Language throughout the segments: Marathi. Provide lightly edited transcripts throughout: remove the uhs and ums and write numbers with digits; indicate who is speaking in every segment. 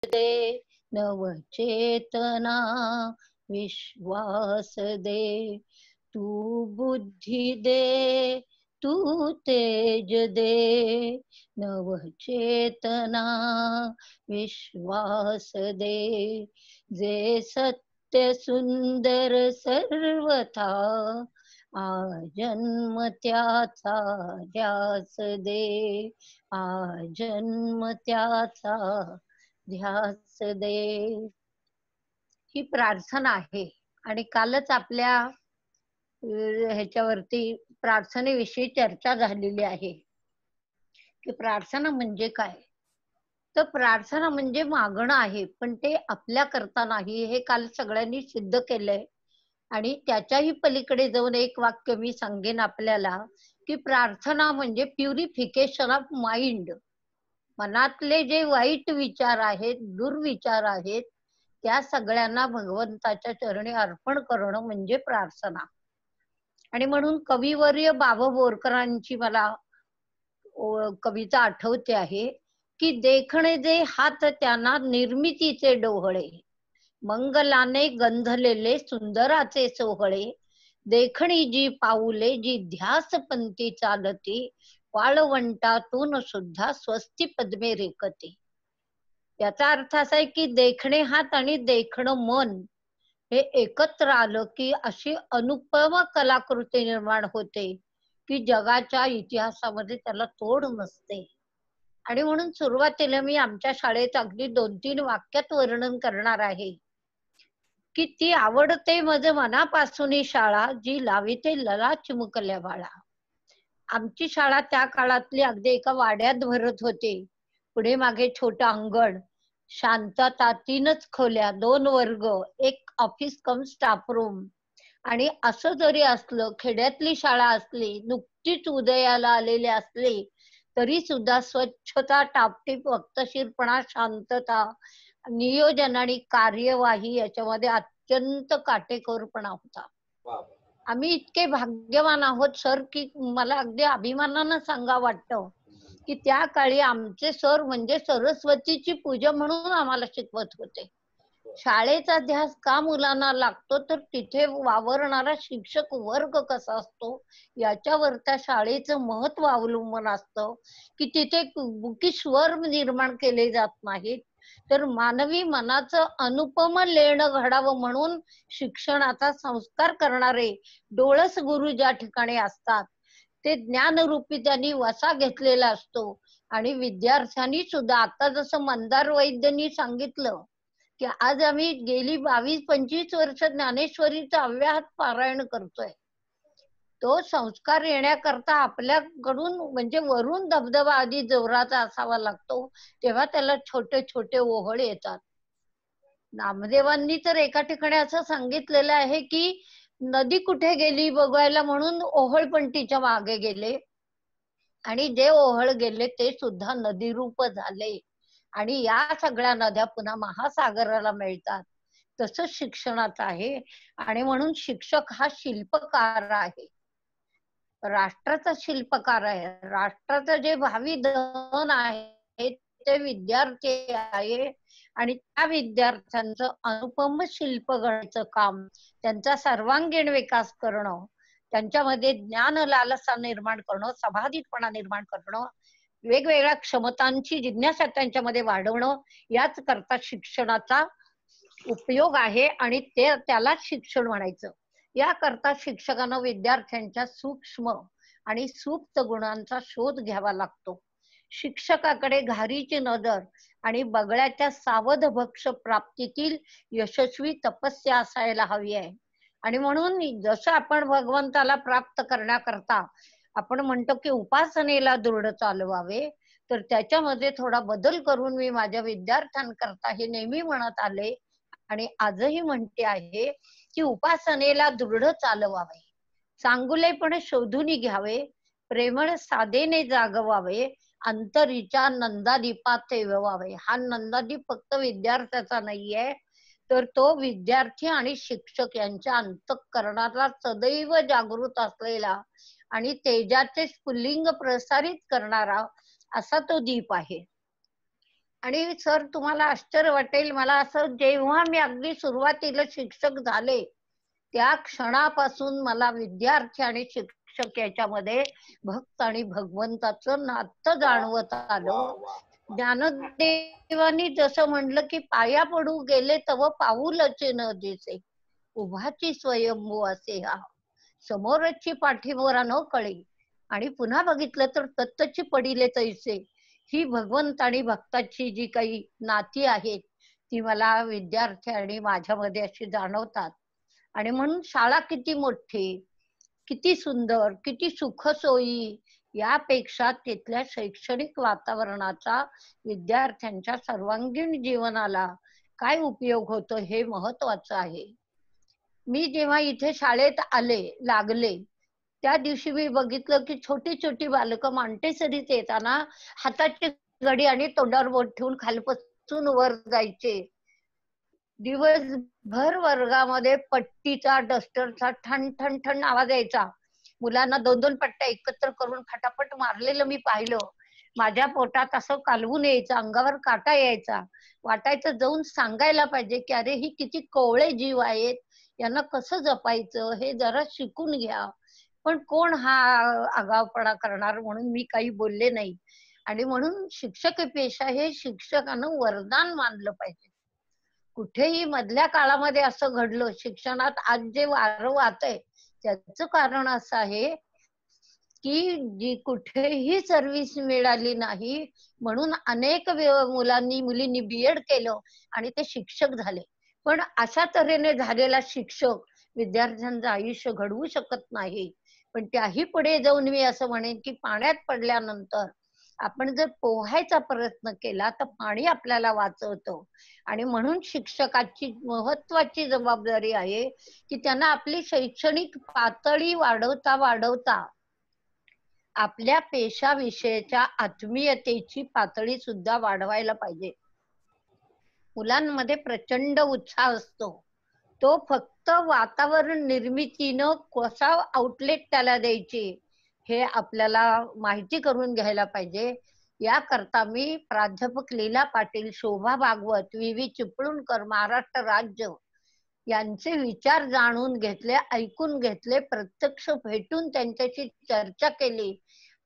Speaker 1: दे, नवचेतना विश्वास दे, तू बुद्धि दे, तू तेज दे, नवचेतना विश्वास दे, जे सत्य सुंदर सर्वथा जन्म त्याचा ध्यास दे, जन्म त्याचा ध्यास दे. ही प्रार्थना आहे. आणि कालच आपल्या ह्याच्यावरती प्रार्थनेविषयी चर्चा झालेली आहे की प्रार्थना म्हणजे काय. तर प्रार्थना म्हणजे मागणं आहे, पण ते आपल्या करता नाही, हे काल सगळ्यांनी सिद्ध केलंय. आणि त्याच्याही पलीकडे जाऊन एक वाक्य मी सांगेन आपल्याला की प्रार्थना म्हणजे प्युरिफिकेशन ऑफ माइंड. मनातले जे वाईट विचार आहेत, दुर्विचार आहेत, त्या सगळ्यांना भगवंताच्या चरणी अर्पण करणं म्हणजे प्रार्थना. आणि म्हणून कविवर्य बाबा बोरकरांची मला कविता आठवते आहे की देखणे जे हात त्यांना निर्मितीचे डोहळे, मंगलाने गंधलेले सुंदराचे सोहळे, देखणी जी पाऊले जी ध्यास पंथी चालती, वाळवंटातून सुद्धा स्वस्ती पद्मे रेखते. याचा अर्थ असा आहे की देखणे हात आणि देखणं मन हे एकत्र आलं की अशी अनुपम कलाकृती निर्माण होते की जगाच्या इतिहासामध्ये त्याला तोड नसते. आणि म्हणून सुरुवातीला मी आमच्या शाळेत अगदी 2-3 वाक्यात वर्णन करणार आहे की ती आवडते मज मनापासून शाळा, जी लाविते लला चिमुकल्या बाळा. आमची शाळा त्या काळातली अगदी एका वाड्यात भरत होते. पुढे मागे छोटं अंगण, शांतता, 3च खोल्या, 2 वर्ग, एक ऑफिस कम स्टाफ रूम. आणि असं जरी असलं, खेड्यातली शाळा असली, नुकतीच उदयाला आलेली असली, तरी सुद्धा स्वच्छता, टापटीप, वक्तशीरपणा, शांतता, नियोजन आणि कार्यवाही याच्यामध्ये अत्यंत काटेकोरपणा होता. आम्ही इतके भाग्यवान आहोत सर की मला अगदी अभिमानानं सांगा वाटतं की त्या काळी आमचे सर म्हणजे सरस्वतीची पूजा म्हणून आम्हाला शिकवत होते. शाळेचा ध्यास का मुलांना लागतो तर तिथे वावरणारा शिक्षक वर्ग कसा असतो याच्यावर त्या शाळेचं महत्व अवलंबून असतं की तिथे बुकिश्वर निर्माण केले जात नाहीत, तर मानवी मनाचं अनुपम लेणं घडावं म्हणून शिक्षणाचा संस्कार करणारे डोळस गुरु ज्या ठिकाणी असतात ते ज्ञानरूपी त्यांनी वसा घेतलेला असतो. आणि विद्यार्थ्यांनी सुद्धा आता जसं मंदार वैद्यांनी सांगितलं की आज आम्ही गेली 22-25 वर्ष ज्ञानेश्वरीचं अव्याहत पारायण करतोय. तो संस्कार येण्याकरता आपल्याकडून म्हणजे वरून धबधबा आधी जोराचा असावा लागतो, तेव्हा त्याला छोटे छोटे ओहळ येतात. नामदेवांनी तर एका ठिकाणी असं सांगितलेलं आहे की नदी कुठे गेली बघायला म्हणून ओहळ पण तिच्या मागे गेले, आणि जे ओहळ गेले ते सुद्धा नदीरूप झाले. आणि या सगळ्या नद्या पुन्हा महासागराला मिळतात. तसं शिक्षणाचं आहे. आणि म्हणून शिक्षक हा शिल्पकार आहे, राष्ट्राचा शिल्पकार आहे. राष्ट्राचं जे भावी धन आहे ते विद्यार्थी आहे. आणि त्या विद्यार्थ्यांचं अनुपम शिल्प घडवायचं काम, त्यांचा सर्वांगीण विकास करणं, त्यांच्यामध्ये ज्ञान लालसा निर्माण करणं, समाधीपणा निर्माण करणं, वेगवेगळ्या क्षमतांची जिज्ञासा त्यांच्यामध्ये वाढवणं, याच करता शिक्षणाचा उपयोग आहे. आणि त्याला शिक्षण म्हणायचं. याकरता शिक्षकांना विद्यार्थ्यांच्या सूक्ष्म आणि सुप्त गुणांचा शोध घ्यावा लागतो. शिक्षकाकडे घारीची नजर आणि बगळ्याच्या सावध भक्ष प्राप्तीतील यशस्वी तपस्या असायला हवी आहे. आणि म्हणून जसं आपण भगवंताला प्राप्त करण्याकरता आपण म्हणतो की उपासनेला दृढ चालवावे, तर त्याच्यामध्ये थोडा बदल करून मी माझ्या विद्यार्थ्यांकरता हे नेहमी म्हणत आले आणि आजही म्हणते आहे की उपासनेला दृढ चालवावे, चांगुलेपणे शोधून घ्यावे, प्रेमळ साधेने जागवावे, अंतरीच्या नंदादीपात ठेवावे. हा नंदादीप फक्त विद्यार्थ्याचा नाहीये, तर तो विद्यार्थी आणि शिक्षक यांच्या अंतःकरणाला सदैव जागृत असलेला आणि तेजाचे स्फुल्लिंग प्रसारित करणारा असा तो दीप आहे. आणि सर तुम्हाला आश्चर्य वाटेल, मला असं जेव्हा मी अगदी सुरुवातीला शिक्षक झाले त्या क्षणापासून मला विद्यार्थी आणि शिक्षक याच्यामध्ये भक्त आणि भगवंताचं नातं जाणवत आलं. ज्ञानदेवानी जसं म्हणलं की पाया पडू गेले तव पाऊलचे न दिसे, उभाची स्वयंभू असे हा, समोरची पाठीमोरा न कळे, आणि पुन्हा बघितलं तर दत्तची पडिले तैसे. ही भगवंत आणि भक्ताची जी काही नाती आहेत ती मला विद्यार्थी आणि माझ्यामध्ये अशी जाणवतात. आणि म्हणून शाळा किती मोठी, किती सुंदर, किती सुखसोयी, यापेक्षा तिथल्या शैक्षणिक वातावरणाचा विद्यार्थ्यांच्या सर्वांगीण जीवनाला काय उपयोग होतो हे महत्वाचं आहे. मी जेव्हा इथे शाळेत आले, लागले, त्या दिवशी मी बघितलं की छोटी छोटी बालकं मॉन्टेसरीत येताना हाताची घडी आणि तोंडावर बोट ठेवून खालपासून वर जायचे. दिवसभर वर्गामध्ये पट्टीचा, डस्टरचा ठण ठण ठण आवाज यायचा. मुलांना दोन दोन पट्ट्या एकत्र करून फटाफट मारलेलं मी पाहिलं. माझ्या पोटात असं कालवून यायचं, अंगावर काटा यायचा. वाटायचं जाऊन सांगायला पाहिजे की अरे ही किती कोवळे जीव आहेत, यांना कसं जपायचं हे जरा शिकून घ्या. पण कोण हा आगाऊपणा करणार म्हणून मी काही बोलले नाही. आणि म्हणून शिक्षक पेशा हे शिक्षकानं वरदान मानलं पाहिजे. कुठेही मधल्या काळामध्ये असं घडलं शिक्षणात आज जे वारं वाहतंय त्याचं कारण असं आहे की जी कुठेही सर्व्हिस मिळाली नाही म्हणून अनेक मुलांनी मुलींनी बीएड केलं आणि ते शिक्षक झाले. पण अशा तऱ्हेने झालेला शिक्षक विद्यार्थ्यांचं आयुष्य घडवू शकत नाही. पण त्याही पुढे जाऊन मी असं म्हणेन की पाण्यात पडल्यानंतर आपण जर पोहायचा प्रयत्न केला तर पाणी आपल्याला वाचवतं. आणि म्हणून शिक्षकाची महत्वाची जबाबदारी आहे की त्यांना आपली शैक्षणिक पातळी वाढवता वाढवता आपल्या पेशाविषयीच्या आत्मीयतेची पातळी सुद्धा वाढवायला पाहिजे. मुलांमध्ये प्रचंड उत्साह असतो, तो फक्त वातावरण निर्मितीनं कसा आउटलेट त्याला द्यायची हे आपल्याला माहिती करून घ्यायला पाहिजे. याकरता मी प्राध्यापक लीला पाटील, शोभा भागवत, व्ही चिपळूणकर, महाराष्ट्र राज्य यांचे विचार जाणून घेतले, ऐकून घेतले, प्रत्यक्ष भेटून त्यांच्याशी चर्चा केली.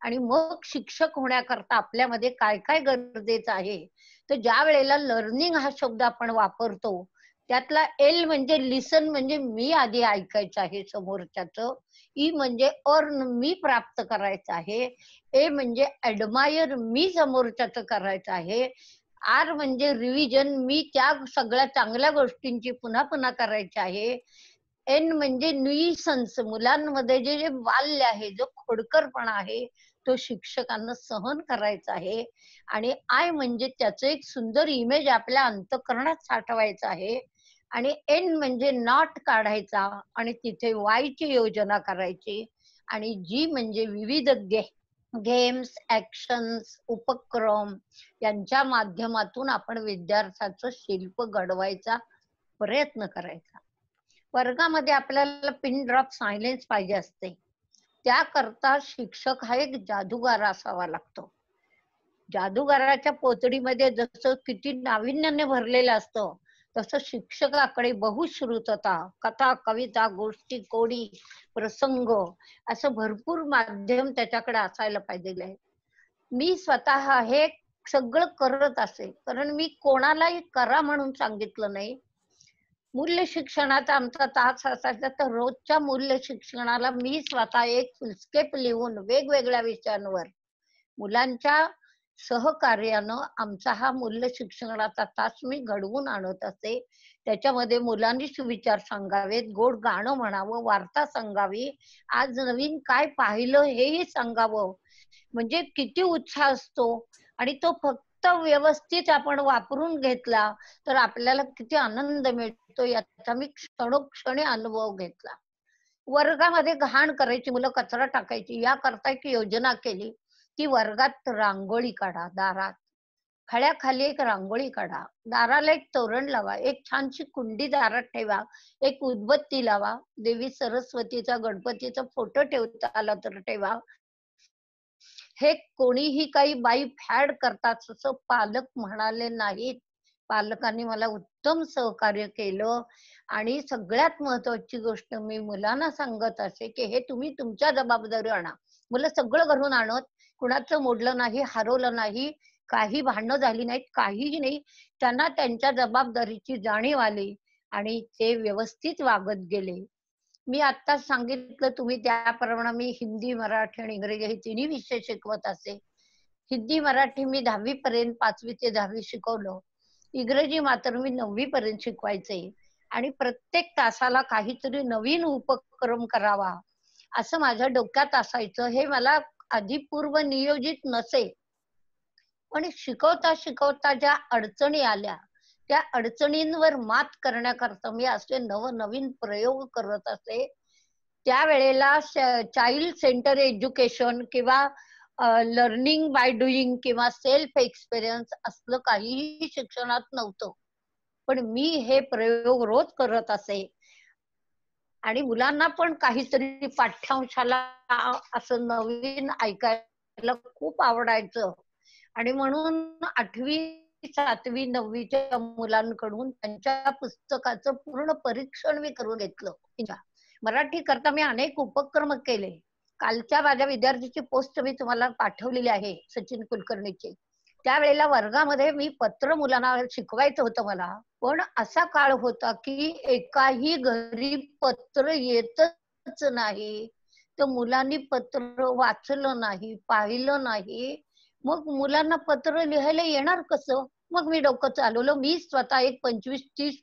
Speaker 1: आणि मग शिक्षक होण्याकरता आपल्यामध्ये काय काय गरजेचं आहे. तर ज्या वेळेला लर्निंग हा शब्द आपण वापरतो त्यातला एल म्हणजे लिसन, म्हणजे मी आधी ऐकायचं आहे समोरच्याचं. ई म्हणजे अर्न, मी प्राप्त करायचं आहे. ए म्हणजे ऍडमायर, मी समोरच्याचं करायचं आहे. आर म्हणजे रिव्हिजन, मी त्या सगळ्या चांगल्या गोष्टींची पुन्हा पुन्हा करायची आहे. एन म्हणजे न्यूसन्स, मुलांमध्ये जे जे बाल्य आहे, जो खोडकरपणा आहे तो शिक्षकांना सहन करायचा आहे. आणि आय म्हणजे त्याचं एक सुंदर इमेज आपल्या अंतःकरणात साठवायचं आहे. आणि एन म्हणजे नॉट काढायचा आणि तिथे वायची योजना करायची. आणि जी म्हणजे विविध गेम्स, ऍक्शन्स, उपक्रम यांच्या माध्यमातून आपण विद्यार्थ्याचं शिल्प घडवायचा प्रयत्न करायचा. वर्गामध्ये आपल्याला पिन ड्रॉप सायलेन्स पाहिजे असते. त्याकरता शिक्षक हा एक जादूगार असावा लागतो. जादूगाराच्या पोतडीमध्ये जसं किती नाविन्याने भरलेलं असतं तसं शिक्षकाकडे बहुश्रुतता, कथा, कविता, गोष्टी, कोडी, प्रसंग असं भरपूर माध्यम त्याच्याकडे असायला पाहिजे. मी स्वतः हे सगळं करत असे, कारण मी कोणालाही करा म्हणून सांगितलं नाही. मूल्य शिक्षणाचा आमचा तास असायचा तर रोजच्या मूल्य शिक्षणाला मी स्वतः एक फुलस्केप लिहून वेगवेगळ्या विषयांवर मुलांच्या सहकार्यानं आमचा हा मूल्य शिक्षणाचा तास मी घडवून आणत असे. त्याच्यामध्ये मुलांनी सुविचार सांगावेत, गोड गाणं म्हणावं, वार्ता सांगावी, आज नवीन काय पाहिलं हेही सांगावं. म्हणजे किती उत्साह असतो. आणि तो फक्त व्यवस्थित आपण वापरून घेतला तर आपल्याला किती आनंद मिळतो याचा मी क्षणोक्षणी अनुभव घेतला. वर्गामध्ये घाण करायची मुलं, कचरा टाकायची, याकरता एक योजना केली की वर्गात रांगोळी काढा. दारात खळ्याखाली एक रांगोळी काढा, दाराला एक तोरण लावा, एक छानशी कुंडी दारात ठेवा, एक उदबत्ती लावा, देवी सरस्वतीचा, गणपतीचा फोटो ठेवता आला तर ठेवा. हे कोणीही काही बाई फॅड करतात असं पालक म्हणाले नाहीत. पालकांनी मला उत्तम सहकार्य केलं आणि सगळ्यात महत्वाची गोष्ट मी मुलांना सांगत असे, की हे तुम्ही तुमच्या जबाबदारीवर आणा. मुलं सगळं घरून आणत, कुणाचं मोडलं नाही, हरवलं नाही, काही भांडणं झाली नाहीत, काहीही नाही. त्यांना त्यांच्या जबाबदारीची जाणीव आली आणि ते व्यवस्थित वागत गेले. मी आत्ताच सांगितलं तुम्ही त्याप्रमाणे मी हिंदी, मराठी आणि इंग्रजी हे तिन्ही विषय शिकवत असे. हिंदी, मराठी मी 10वी पर्यंत 5वी ते 10वी शिकवलं. इंग्रजी मात्र मी 9वी पर्यंत शिकवायचे आणि प्रत्येक तासाला काहीतरी नवीन उपक्रम करावा, असं माझ्या डोक्यात असायचं. हे मला आधी पूर्व नियोजित नसे. पण शिकवता ज्या अडचणी आल्या, त्या अडचणींवर मात करण्याकरता मी असे नवनवीन प्रयोग करत असे. त्यावेळेला चाइल्ड सेंटर एज्युकेशन किंवा लर्निंग बाय डुईंग किंवा सेल्फ एक्सपिरियन्स असलं काहीही शिक्षणात नव्हतं. पण मी हे प्रयोग रोज करत असे आणि मुलांना पण काहीतरी पाठ्यांशाला असं नवीन ऐकायला खूप आवडायचं. आणि म्हणून 8वी, 7वी, 9वीच्या मुलांकडून त्यांच्या पुस्तकाचं पूर्ण परीक्षण मी करून घेतलं. मराठी करता मी अनेक उपक्रम केले. कालच्या माझ्या विद्यार्थीची पोस्ट मी तुम्हाला पाठवलेली आहे, सचिन कुलकर्णीची. त्यावेळेला वर्गामध्ये मी पत्र मुलांना शिकवायचं होतं मला. पण असा काळ होता की एकाही घरी पत्र येतच नाही. तर मुलांनी पत्र वाचलं नाही, पाहिलं नाही. मग मुलांना पत्र लिहायला येणार कसं? मग मी डोकं चालवलं. मी स्वतः एक 25-30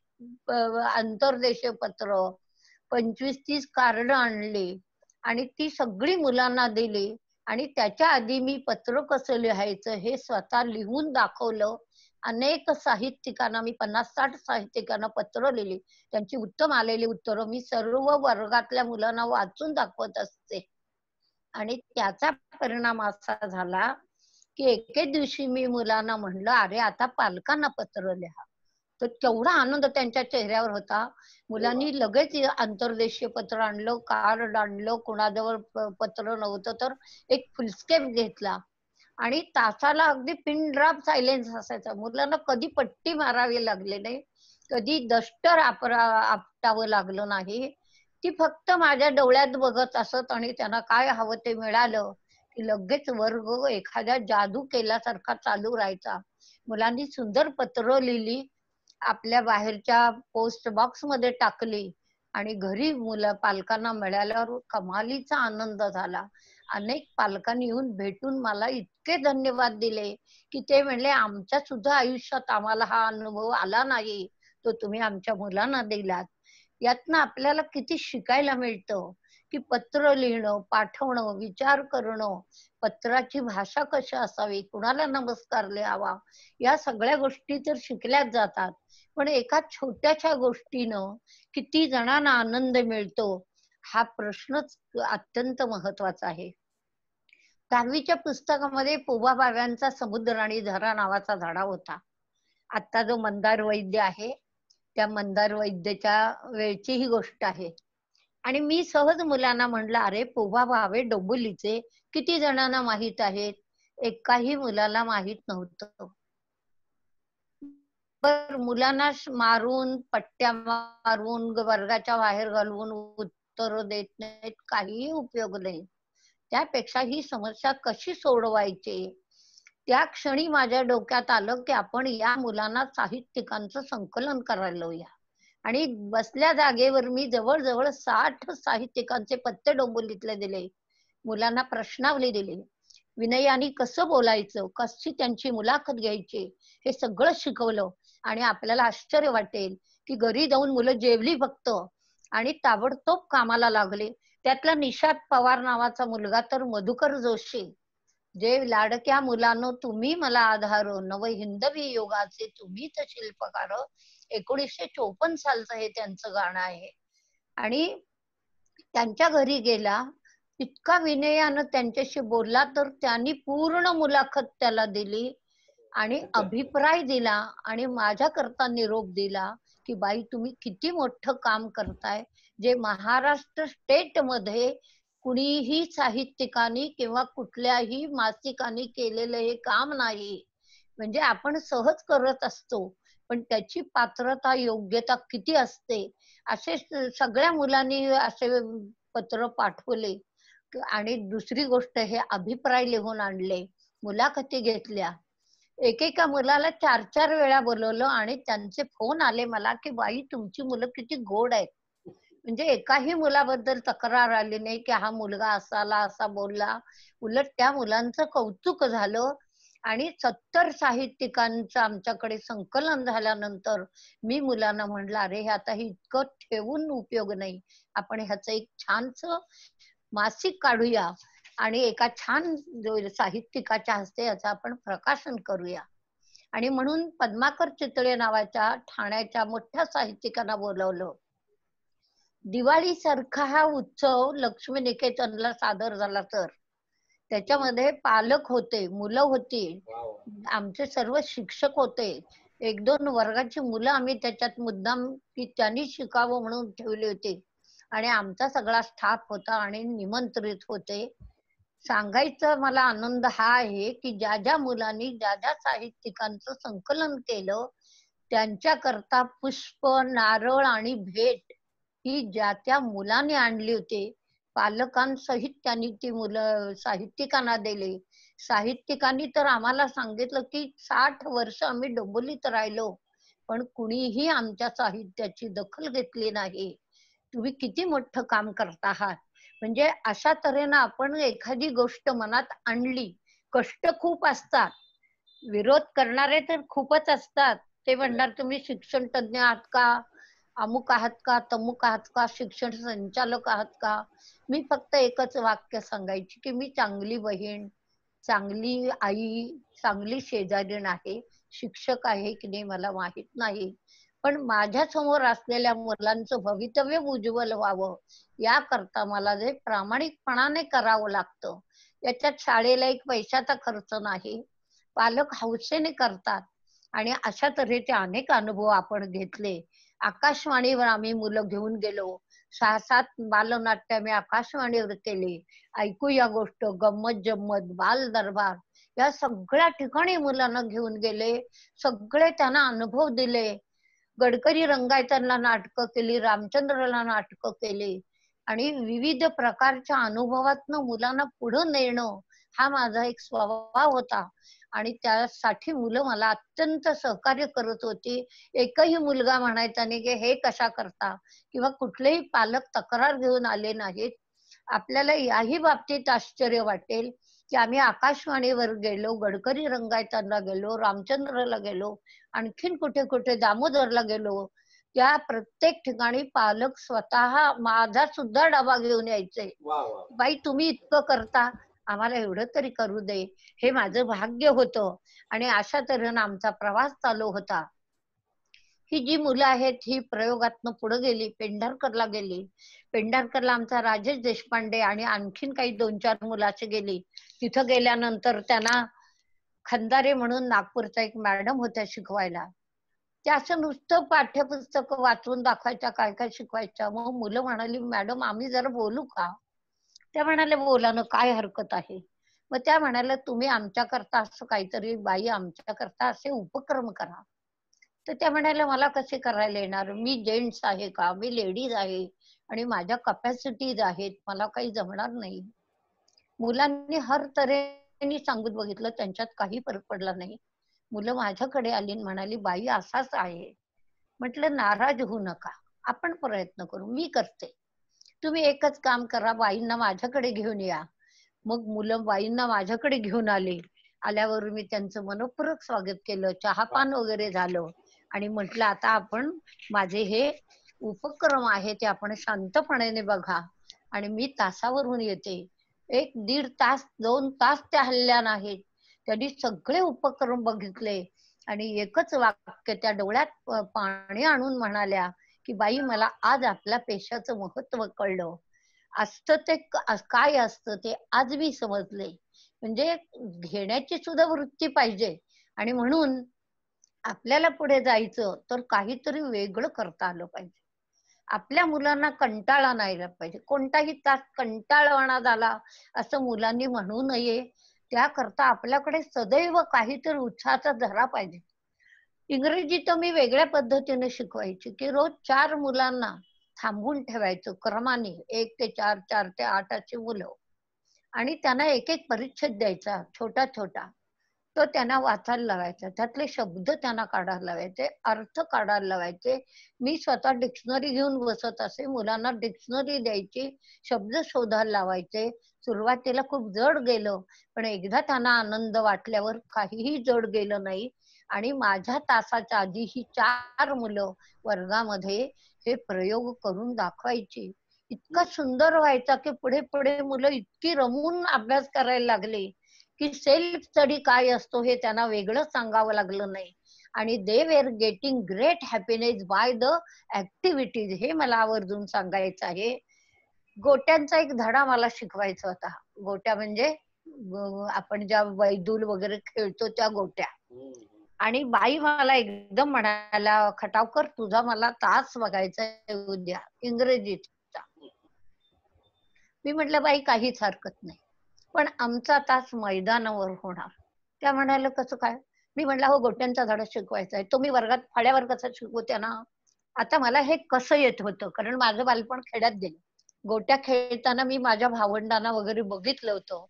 Speaker 1: आंतरदेशीय पत्र, 25-30 कार्ड आणली आणि ती सगळी मुलांना दिली आणि त्याच्या आधी मी पत्र कसं लिहायचं हे स्वतः लिहून दाखवलं. अनेक साहित्यिकांना मी 50-60 साहित्यिकांना पत्र लिहिली. त्यांची उत्तम आलेली उत्तरं मी सर्व वर्गातल्या मुलांना वाचून दाखवत असते. आणि त्याचा परिणाम असा झाला, की एके दिवशी मी मुलांना म्हणलं, "अरे आता पालकांना पत्र लिहा." तर केवढा आनंद त्यांच्या चेहऱ्यावर होता. मुलांनी लगेच आंतरदेशीय पत्र आणलं, कार्ड आणलं, कुणाजवळ पत्र नव्हतं तर एक फुलस्केप घेतला आणि तासाला अगदी पिन ड्रॉप सायलेन्स असायचा. मुलांना कधी पट्टी मारावी लागली नाही, कधी डस्टर आपटावं लागलं नाही. ती फक्त माझ्या डोळ्यात बघत असत आणि त्यांना काय हवं ते मिळालं, की लगेच वर्ग एखाद्या जादू केल्यासारखा चालू राहायचा. मुलांनी सुंदर पत्र लिहिली, आपल्या बाहेरच्या पोस्ट बॉक्समध्ये टाकली आणि घरी पालकांना मिळाल्यावर कमालीचा आनंद झाला. अनेक पालकांनी येऊन भेटून मला इतके धन्यवाद दिले, की ते म्हणले, "आमच्या सुद्धा आयुष्यात आम्हाला हा अनुभव आला नाही, तो तुम्ही आमच्या मुलांना दिलात." यातनं आपल्याला किती शिकायला मिळतं, की पत्र लिहिणं, पाठवणं, विचार करणं, पत्राची भाषा कशी असावी, कुणाला नमस्कार लिहावा, या सगळ्या गोष्टी तर शिकल्याच जातात. पण एका छोट्याशा गोष्टीनं किती जणांना आनंद मिळतो, हा प्रश्नच अत्यंत महत्वाचा आहे. 10वीच्या पुस्तकामध्ये पोबा बाव्यांचा समुद्र आणि झरा नावाचा धडा होता. आता जो मंदार वैद्य आहे, त्या मंदार वैद्यच्या वेळची ही गोष्ट आहे. आणि मी सहज मुलांना म्हणलं, "अरे पोबा भावे डोंबिवलीचे किती जणांना माहीत आहेत?" एकाही मुलाला माहीत नव्हतं. तर मुलांना मारून, पट्ट्या मारून, वर्गाच्या बाहेर घालवून उत्तरं देत नाहीत, काहीही उपयोग नाही. त्यापेक्षा ही समस्या कशी सोडवायची? त्या क्षणी माझ्या डोक्यात आलं, की आपण या मुलांना साहित्यिकांचं संकलन करायला लावूया. आणि बसल्या जागेवर मी जवळ-जवळ 60 साहित्यिकांचे पत्ते डोंबिवलीतले दिले. मुलांना प्रश्नावली दिली. विनयाने कसं बोलायचं, कशी त्यांची मुलाखत घ्यायची, हे सगळं शिकवलं. आणि आपल्याला आश्चर्य वाटेल, की घरी जाऊन मुलं जेवली फक्त आणि ताबडतोब कामाला लागले. त्यातला निषाद पवार नावाचा मुलगा तर मधुकर जोशी, जे लाडक्या मुलांनो तुम्ही मला आधार, नव हिंदवी योगाचे तुम्हीच शिल्पकार, 1954 सालचं हे त्यांचं गाणं आहे. आणि त्यांच्या घरी गेला, इतका विनयानं त्यांच्याशी बोलला तर त्यांनी पूर्ण मुलाखत त्याला दिली आणि अभिप्राय दिला आणि माझ्याकरता निरोप दिला, की "बाई तुम्ही किती मोठं काम करताय, जे महाराष्ट्र स्टेटमध्ये कुणीही साहित्यिकांनी किंवा कुठल्याही मासिकांनी केलेलं हे काम नाही. म्हणजे आपण सहज करत असतो, पण त्याची पात्रता, योग्यता किती असते, असे सगळ्या मुलांनी असे पत्र पाठवले. आणि दुसरी गोष्ट, हे अभिप्राय लिहून आणले, मुलाखती घेतल्या. एकेका मुलाला 4-4 वेळा बोलवलं आणि त्यांचे फोन आले मला, की "बाई तुमची मुलं किती गोड आहेत." म्हणजे एकाही मुलाबद्दल तक्रार आली नाही, की हा मुलगा असाला, असा बोलला. उलट त्या मुलांचं कौतुक झालं. आणि 70 साहित्यिकांचं आमच्याकडे संकलन झाल्यानंतर मी मुलांना म्हटलं, "अरे हे आता हे इतकं ठेवून उपयोग नाही. आपण ह्याचं एक छानसं मासिक काढूया आणि एका छान साहित्यिकाच्या हस्ते याचं आपण प्रकाशन करूया." आणि म्हणून पद्माकर चितळे नावाच्या ठाण्याच्या मोठ्या साहित्यिकांना बोलावलं. दिवाळीसारखा हा उत्सव लक्ष्मी निकेतनला सादर झाला तर त्याच्यामध्ये पालक होते, मुलं होती, आमचे सर्व शिक्षक होते. 1-2 वर्गाची मुलं आम्ही त्याच्यात मुद्दाम की त्यांनी शिकावं म्हणून ठेवली होती. आणि आमचा सगळा स्टाफ होता आणि निमंत्रित होते. सांगायचा मला आनंद हा आहे, की ज्या मुलांनी ज्या साहित्यिकांचं संकलन केलं, त्यांच्याकरता पुष्प, नारळ आणि भेट ही त्या मुलाने आणली होती. पालकांसहित त्यांनी ती मुलं साहित्यिकांना दिली. साहित्यिकांनी तर आम्हाला सांगितलं, की 60 वर्ष आम्ही डोंबिवलीत राहिलो, पण कुणीही आमच्या साहित्याची दखल घेतली नाही. तुम्ही किती मोठं काम करत आहात. म्हणजे अशा तऱ्हेनं आपण एखादी गोष्ट मनात आणली. कष्ट खूप असतात. विरोध करणारे तर खूपच असतात. ते म्हणणार तुम्ही शिक्षण तज्ञ आहात का? अमुक आहात का? तमुक आहात का? शिक्षण संचालक आहात का? मी फक्त एकच वाक्य सांगायची, की मी चांगली बहीण, चांगली आई, चांगली शेजारीण आहे. शिक्षक आहे की नाही मला माहित नाही. पण माझ्यासमोर असलेल्या मुलांचं भवितव्य उज्ज्वल व्हावं, याकरता मला जे प्रामाणिकपणाने करावं लागतं. याच्यात शाळेला एक पैशाचा खर्च नाही. पालक हौसेने करतात. आणि अशा तऱ्हेचे अनेक अनुभव आपण घेतले. आकाशवाणीवर आम्ही मुलं घेऊन गेलो. 6-7 बालनाट्य आम्ही आकाशवाणीवर केली. ऐकू या गोष्ट, गंमत-जंमत, बाल दरबार या सगळ्या ठिकाणी मुलांना घेऊन गेले. सगळे त्यांना अनुभव दिले. गडकरी रंगायतांना नाटकं केली, रामचंद्रला नाटकं केली. आणि विविध प्रकारच्या अनुभवातनं मुलांना पुढं नेणं हा माझा एक स्वभाव होता. आणि त्यासाठी मुलं मला अत्यंत सहकार्य करत होती. एकही मुलगा म्हणायचा नाही, की "हे कशा करता?" किंवा कुठलेही पालक तक्रार घेऊन आले नाहीत. आपल्याला याही बाबतीत आश्चर्य वाटेल, की आम्ही आकाशवाणीवर गेलो, गडकरी रंगायतांना गेलो, रामचंद्रला गेलो, आणखीन कुठे-कुठे दामोदरला गेलो. त्या प्रत्येक ठिकाणी पालक स्वतः माझा सुद्धा डबा घेऊन यायचे. "बाई तुम्ही इतकं करता, आम्हाला एवढं तरी करू दे." हे माझं भाग्य होतं. आणि अशा तऱ्हेनं आमचा प्रवास चालू होता. ही जी मुलं आहेत, ही प्रयोगातनं पुढे गेली, पेंढारकरला गेली. पेंढारकरला आमचा राजेश देशपांडे आणि आणखीन काही 2-4 मुलं अशी गेली. तिथं गेल्यानंतर त्यांना खंदारे म्हणून नागपूरच्या एक मॅडम होत्या शिकवायला. त्या असं नुसतं पाठ्यपुस्तकं वाचून दाखवायच्या, काय-काय शिकवायच्या. मग मुलं म्हणाली, "मॅडम आम्ही जरा बोलू का?" त्या म्हणाल्या, "बोला ना, काय हरकत आहे?" मग त्या म्हणाल्या, "तुम्ही आमच्याकरता असं काहीतरी बाई आमच्याकरता असे उपक्रम करा." तर त्या म्हणाल्या, "मला कसे करायला येणार? मी जेंट्स आहे का? मी लेडीज आहे आणि माझ्या कपॅसिटीज आहेत. मला काही जमणार नाही." मुलांनी हर तऱ्हेने सांगून बघितलं, त्यांच्यात काही फरक पडला नाही. मुलं माझ्याकडे आली आणि म्हणाली, "बाई असाच आहे." म्हटलं, "नाराज होऊ नका. आपण प्रयत्न करू. मी करते. तुम्ही एकच काम करा, बाईंना माझ्याकडे घेऊन या." मग मुलं बाईंना माझ्याकडे घेऊन आले. आल्यावर मी त्यांचं मनःपूर्वक स्वागत केलं. चहापान वगैरे झालं आणि म्हटलं, "आता आपण माझे हे उपक्रम आहे ते आपण शांतपणे बघा." आणि मी तासावरून येते. 1-1.5 तास, 2 तास त्या हलल्या नाहीत. त्यांनी सगळे उपक्रम बघितले आणि एकच वाक्य त्या डोळ्यात पाणी आणून म्हणाल्या, की "बाई मला आज आपल्या पेशाचं महत्त्व कळलं. असतं ते काय असतं ते आज मी समजले." म्हणजे घेण्याची सुद्धा वृत्ती पाहिजे. आणि म्हणून आपल्याला पुढे जायचं तर काहीतरी वेगळं करता आलं पाहिजे. आपल्या मुलांना कंटाळा नाही आला पाहिजे. कोणताही तास कंटाळवाणा झाला असं मुलांनी म्हणू नये. त्याकरता आपल्याकडे सदैव काहीतरी उत्साहाचा धरा पाहिजे. इंग्रजी तर मी वेगळ्या पद्धतीने शिकवायची, की रोज 4 मुलांना थांबवून ठेवायचं क्रमाने 1 ते 4, 4 ते 8 अशी मुलं आणि त्यांना एक-एक परिच्छेद द्यायचा छोटा-छोटा. तो त्यांना वाचायला लावायचा. त्यातले शब्द त्यांना काढायला लावायचे, अर्थ काढायला लावायचे. मी स्वतः डिक्शनरी घेऊन बसत असे. मुलांना डिक्शनरी द्यायची, शब्द शोधायला लावायचे. सुरुवातीला खूप जड गेलं, पण एकदा त्यांना आनंद वाटल्यावर काहीही जड गेलं नाही आणि माझ्या तासाच्या आधी ही 4 मुलं वर्गामध्ये हे प्रयोग करून दाखवायची. इतका सुंदर व्हायचा, की पुढे-पुढे मुलं इतकी रमून अभ्यास करायला लागली, की सेल्फ स्टडी काय असतो हे त्यांना वेगळं सांगावं लागलं नाही आणि they were getting great happiness by the activities हे मला आवर्जून सांगायचं आहे. गोट्यांचा एक धडा मला शिकवायचा होता. गोट्या म्हणजे आपण ज्या वैदुल वगैरे खेळतो त्या गोट्या. आणि बाई मला एकदम म्हणाल्या, "खटावकर तुझा मला तास बघायचा आहे उद्या इंग्रजीचा." मी म्हटलं, "बाई काहीच हरकत नाही. पण आमचा तास मैदानावर होणार." त्या म्हणाल्या, "कसं काय?" मी म्हटलं, "हो गोट्यांचा धडा शिकवायचा आहे. तो मी वर्गात फळ्यावर कसा शिकवते ना." आता मला हे कसं येत होतं, कारण माझं बालपण खेड्यात गेलं. गोट्या खेळताना मी माझ्या भावंडांना वगैरे बघितलं होतं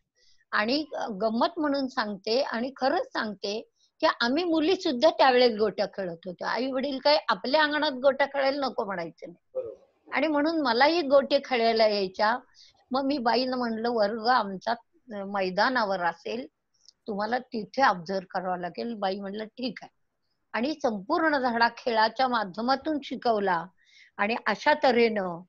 Speaker 1: आणि गंमत म्हणून सांगते आणि खरंच सांगते, की आम्ही मुली सुद्धा त्यावेळेस गोट्या खेळत होतो. आई-वडील काय आपल्या अंगणात गोट्या खेळायला नको म्हणायचे नाही. आणि म्हणून मलाही गोटे खेळायला यायच्या. मग मी बाईंना म्हणलं, "वर्ग आमचा मैदानावर असेल, तुम्हाला तिथे ऑब्झर्व्ह करावं लागेल." बाई म्हणलं, "ठीक आहे." आणि संपूर्ण धडा खेळाच्या माध्यमातून शिकवला आणि अशा तऱ्हेनं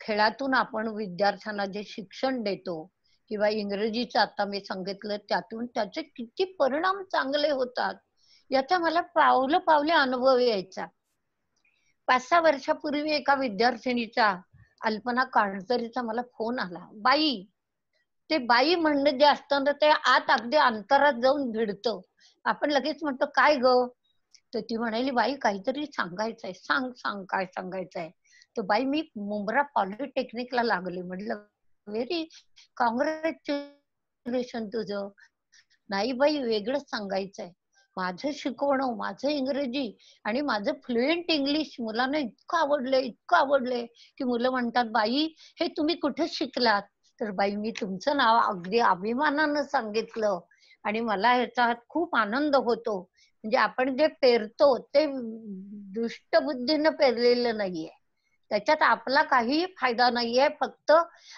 Speaker 1: खेळातून आपण विद्यार्थ्यांना जे शिक्षण देतो किंवा इंग्रजीचं आता मी सांगितलं त्यातून त्याचे किती परिणाम चांगले होतात, याचा मला पावलं-पावले अनुभव यायचा. 5-6 वर्षापूर्वी एका विद्यार्थिनीचा अल्पना काळकरीचा मला फोन आला. "बाई, ते बाई म्हणणं जे असतं ना, ते आत अगदी अंतरात जाऊन भिडतं. आपण लगेच म्हणतो, "काय गं?" तर ती म्हणाली, "बाई काहीतरी सांगायचंय." "सांग, सांग काय सांगायचंय?" तर "बाई मी मुंब्रा पॉलिटेक्निकला लागले." म्हटलं, "व्हेरी काँग्रॅच्युलेशन तुझं." "नाही बाई वेगळंच सांगायचंय. माझं शिकवणं, माझं इंग्रजी आणि माझं फ्लुएंट इंग्लिश मुलांना इतकं आवडलंय, इतकं आवडलंय, की मुलं म्हणतात, 'बाई हे तुम्ही कुठे शिकलात?' तर बाई मी तुमचं नाव अगदी अभिमानानं सांगितलं आणि मला ह्याचा खूप आनंद होतो. म्हणजे आपण जे पेरतो ते दुष्ट बुद्धीनं पेरलेलं नाहीये. त्याच्यात आपला काहीही फायदा नाहीये. फक्त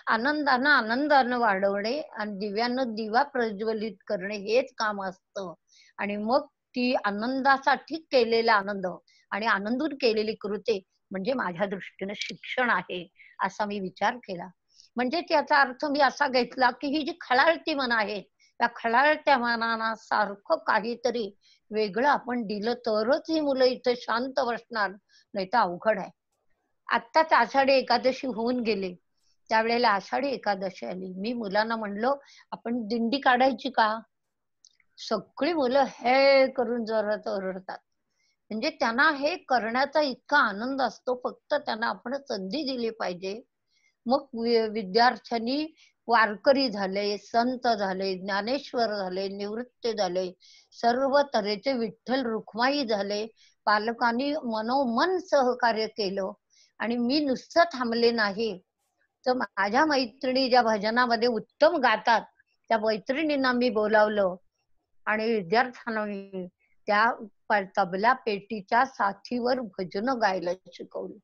Speaker 1: आनंदानं वाढवणे आणि दिव्यानं दिवा प्रज्वलित करणे हेच काम असतं. आणि मग ती आनंदासाठी केलेला आनंद आणि आनंदून केलेली कृती म्हणजे माझ्या दृष्टीने शिक्षण आहे, असा मी विचार केला. म्हणजे त्याचा अर्थ मी असा घेतला, की ही जी खळाळती मन आहे, त्या खळाळत्या मनाला सारखं काहीतरी वेगळं आपण दिलं तरच ही मुलं इथे शांत बसणार, नाहीतर अवघड आहे. आत्ताच आषाढी एकादशी होऊन गेली. त्यावेळेला आषाढी एकादशी आली. मी मुलांना म्हणलं, "आपण दिंडी काढायची का?" सगळी मुलं हे करून जोरात ओरडतात. म्हणजे त्यांना हे करण्याचा इतका आनंद असतो, फक्त त्यांना आपण संधी दिली पाहिजे. मग विद्यार्थ्यांनी वारकरी झाले, संत झाले, ज्ञानेश्वर झाले, निवृत्त झाले, सर्व तऱ्हेचे विठ्ठल रुक्माई झाले. पालकांनी मनोमन सहकार्य केलं आणि मी नुसतं थांबले नाही. तर माझ्या मैत्रिणी ज्या भजनामध्ये उत्तम गातात, त्या मैत्रिणींना मी बोलावलं आणि विद्यार्थ्यांना मी त्या तबला पेटीच्या साथीवर भजनं गायला शिकवली.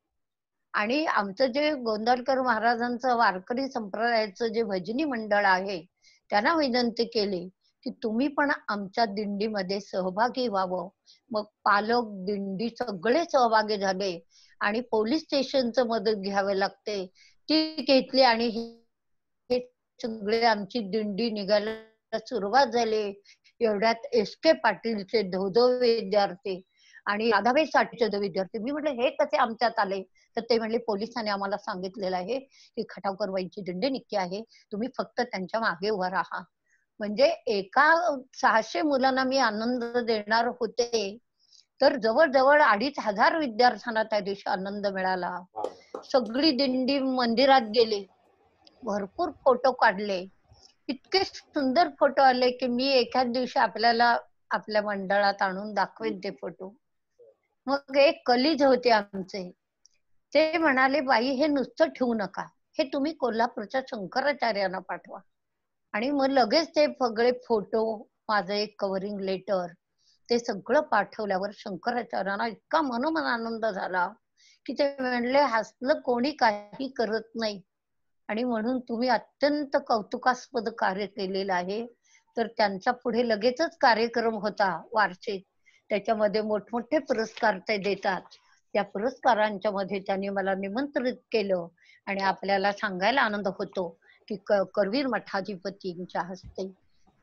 Speaker 1: आणि आमचं जे गोंधळकर महाराजांचं वारकरी संप्रदायाचं जे भजनी मंडळ आहे, त्यांना विनंती केली, की तुम्ही पण आमच्या दिंडीमध्ये सहभागी व्हावं. मग पालक, दिंडी सगळे सहभागी झाले आणि पोलीस स्टेशनचं मदत घ्यावी लागते. ती घेतली आणि हे सगळे आमची दिंडी निघायला सुरुवात झाली. एवढ्यात एस.के. पाटीलचे धो विद्यार्थी आणि राधाबाई साठेचे विद्यार्थी. मी म्हटलं, "हे कसे आमच्यात आले?" तर ते म्हणले, "पोलिसांनी आम्हाला सांगितलेलं आहे, की खटावकर बाईंची दिंडी निघते आहे. तुम्ही फक्त त्यांच्या मागे उभा राहा." म्हणजे एका 600 मुलांना मी आनंद देणार होते, तर जवळ-जवळ 2500 विद्यार्थ्यांना त्या दिवशी आनंद मिळाला. सगळी दिंडी मंदिरात गेली, भरपूर फोटो काढले. इतके सुंदर फोटो आले की मी एखाद दिवशी आपल्याला आपल्या मंडळात आणून दाखवेन ते फोटो. मग एक कलीग होते आमचे, ते म्हणाले बाई हे नुसतं ठेवू नका, हे तुम्ही कोल्हापूरच्या शंकराचार्यांना पाठवा. आणि मग लगेच ते सगळे फोटो, माझं एक कव्हरिंग लेटर, ते सगळं पाठवल्यावर शंकराचार्यांना इतका मनोमन आनंद झाला की ते म्हणले हसलं कोणी काही करत नाही आणि म्हणून तुम्ही अत्यंत कौतुकास्पद कार्य केलेलं आहे. तर त्यांचा पुढे लगेचच कार्यक्रम होता वार्षिक, त्याच्यामध्ये मोठमोठे पुरस्कार ते देतात. त्या पुरस्कारांच्या मध्ये त्यांनी मला निमंत्रित केलं आणि आपल्याला सांगायला आनंद होतो की करवीर मठाधिपतींच्या हस्ते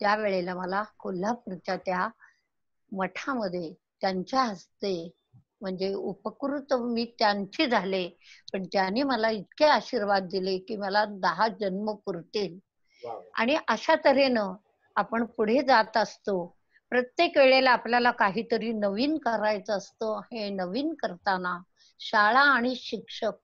Speaker 1: त्यावेळेला मला कोल्हापूरच्या त्या मठामध्ये त्यांच्या हस्ते म्हणजे उपकृत मी त्यांची झाले, पण त्यांनी मला इतके आशीर्वाद दिले की मला 10 जन्म पुरतील. आणि अशा तऱ्हेनं आपण पुढे जात असतो. प्रत्येक वेळेला आपल्याला काहीतरी नवीन करायचं असतं. हे नवीन करताना शाळा आणि शिक्षक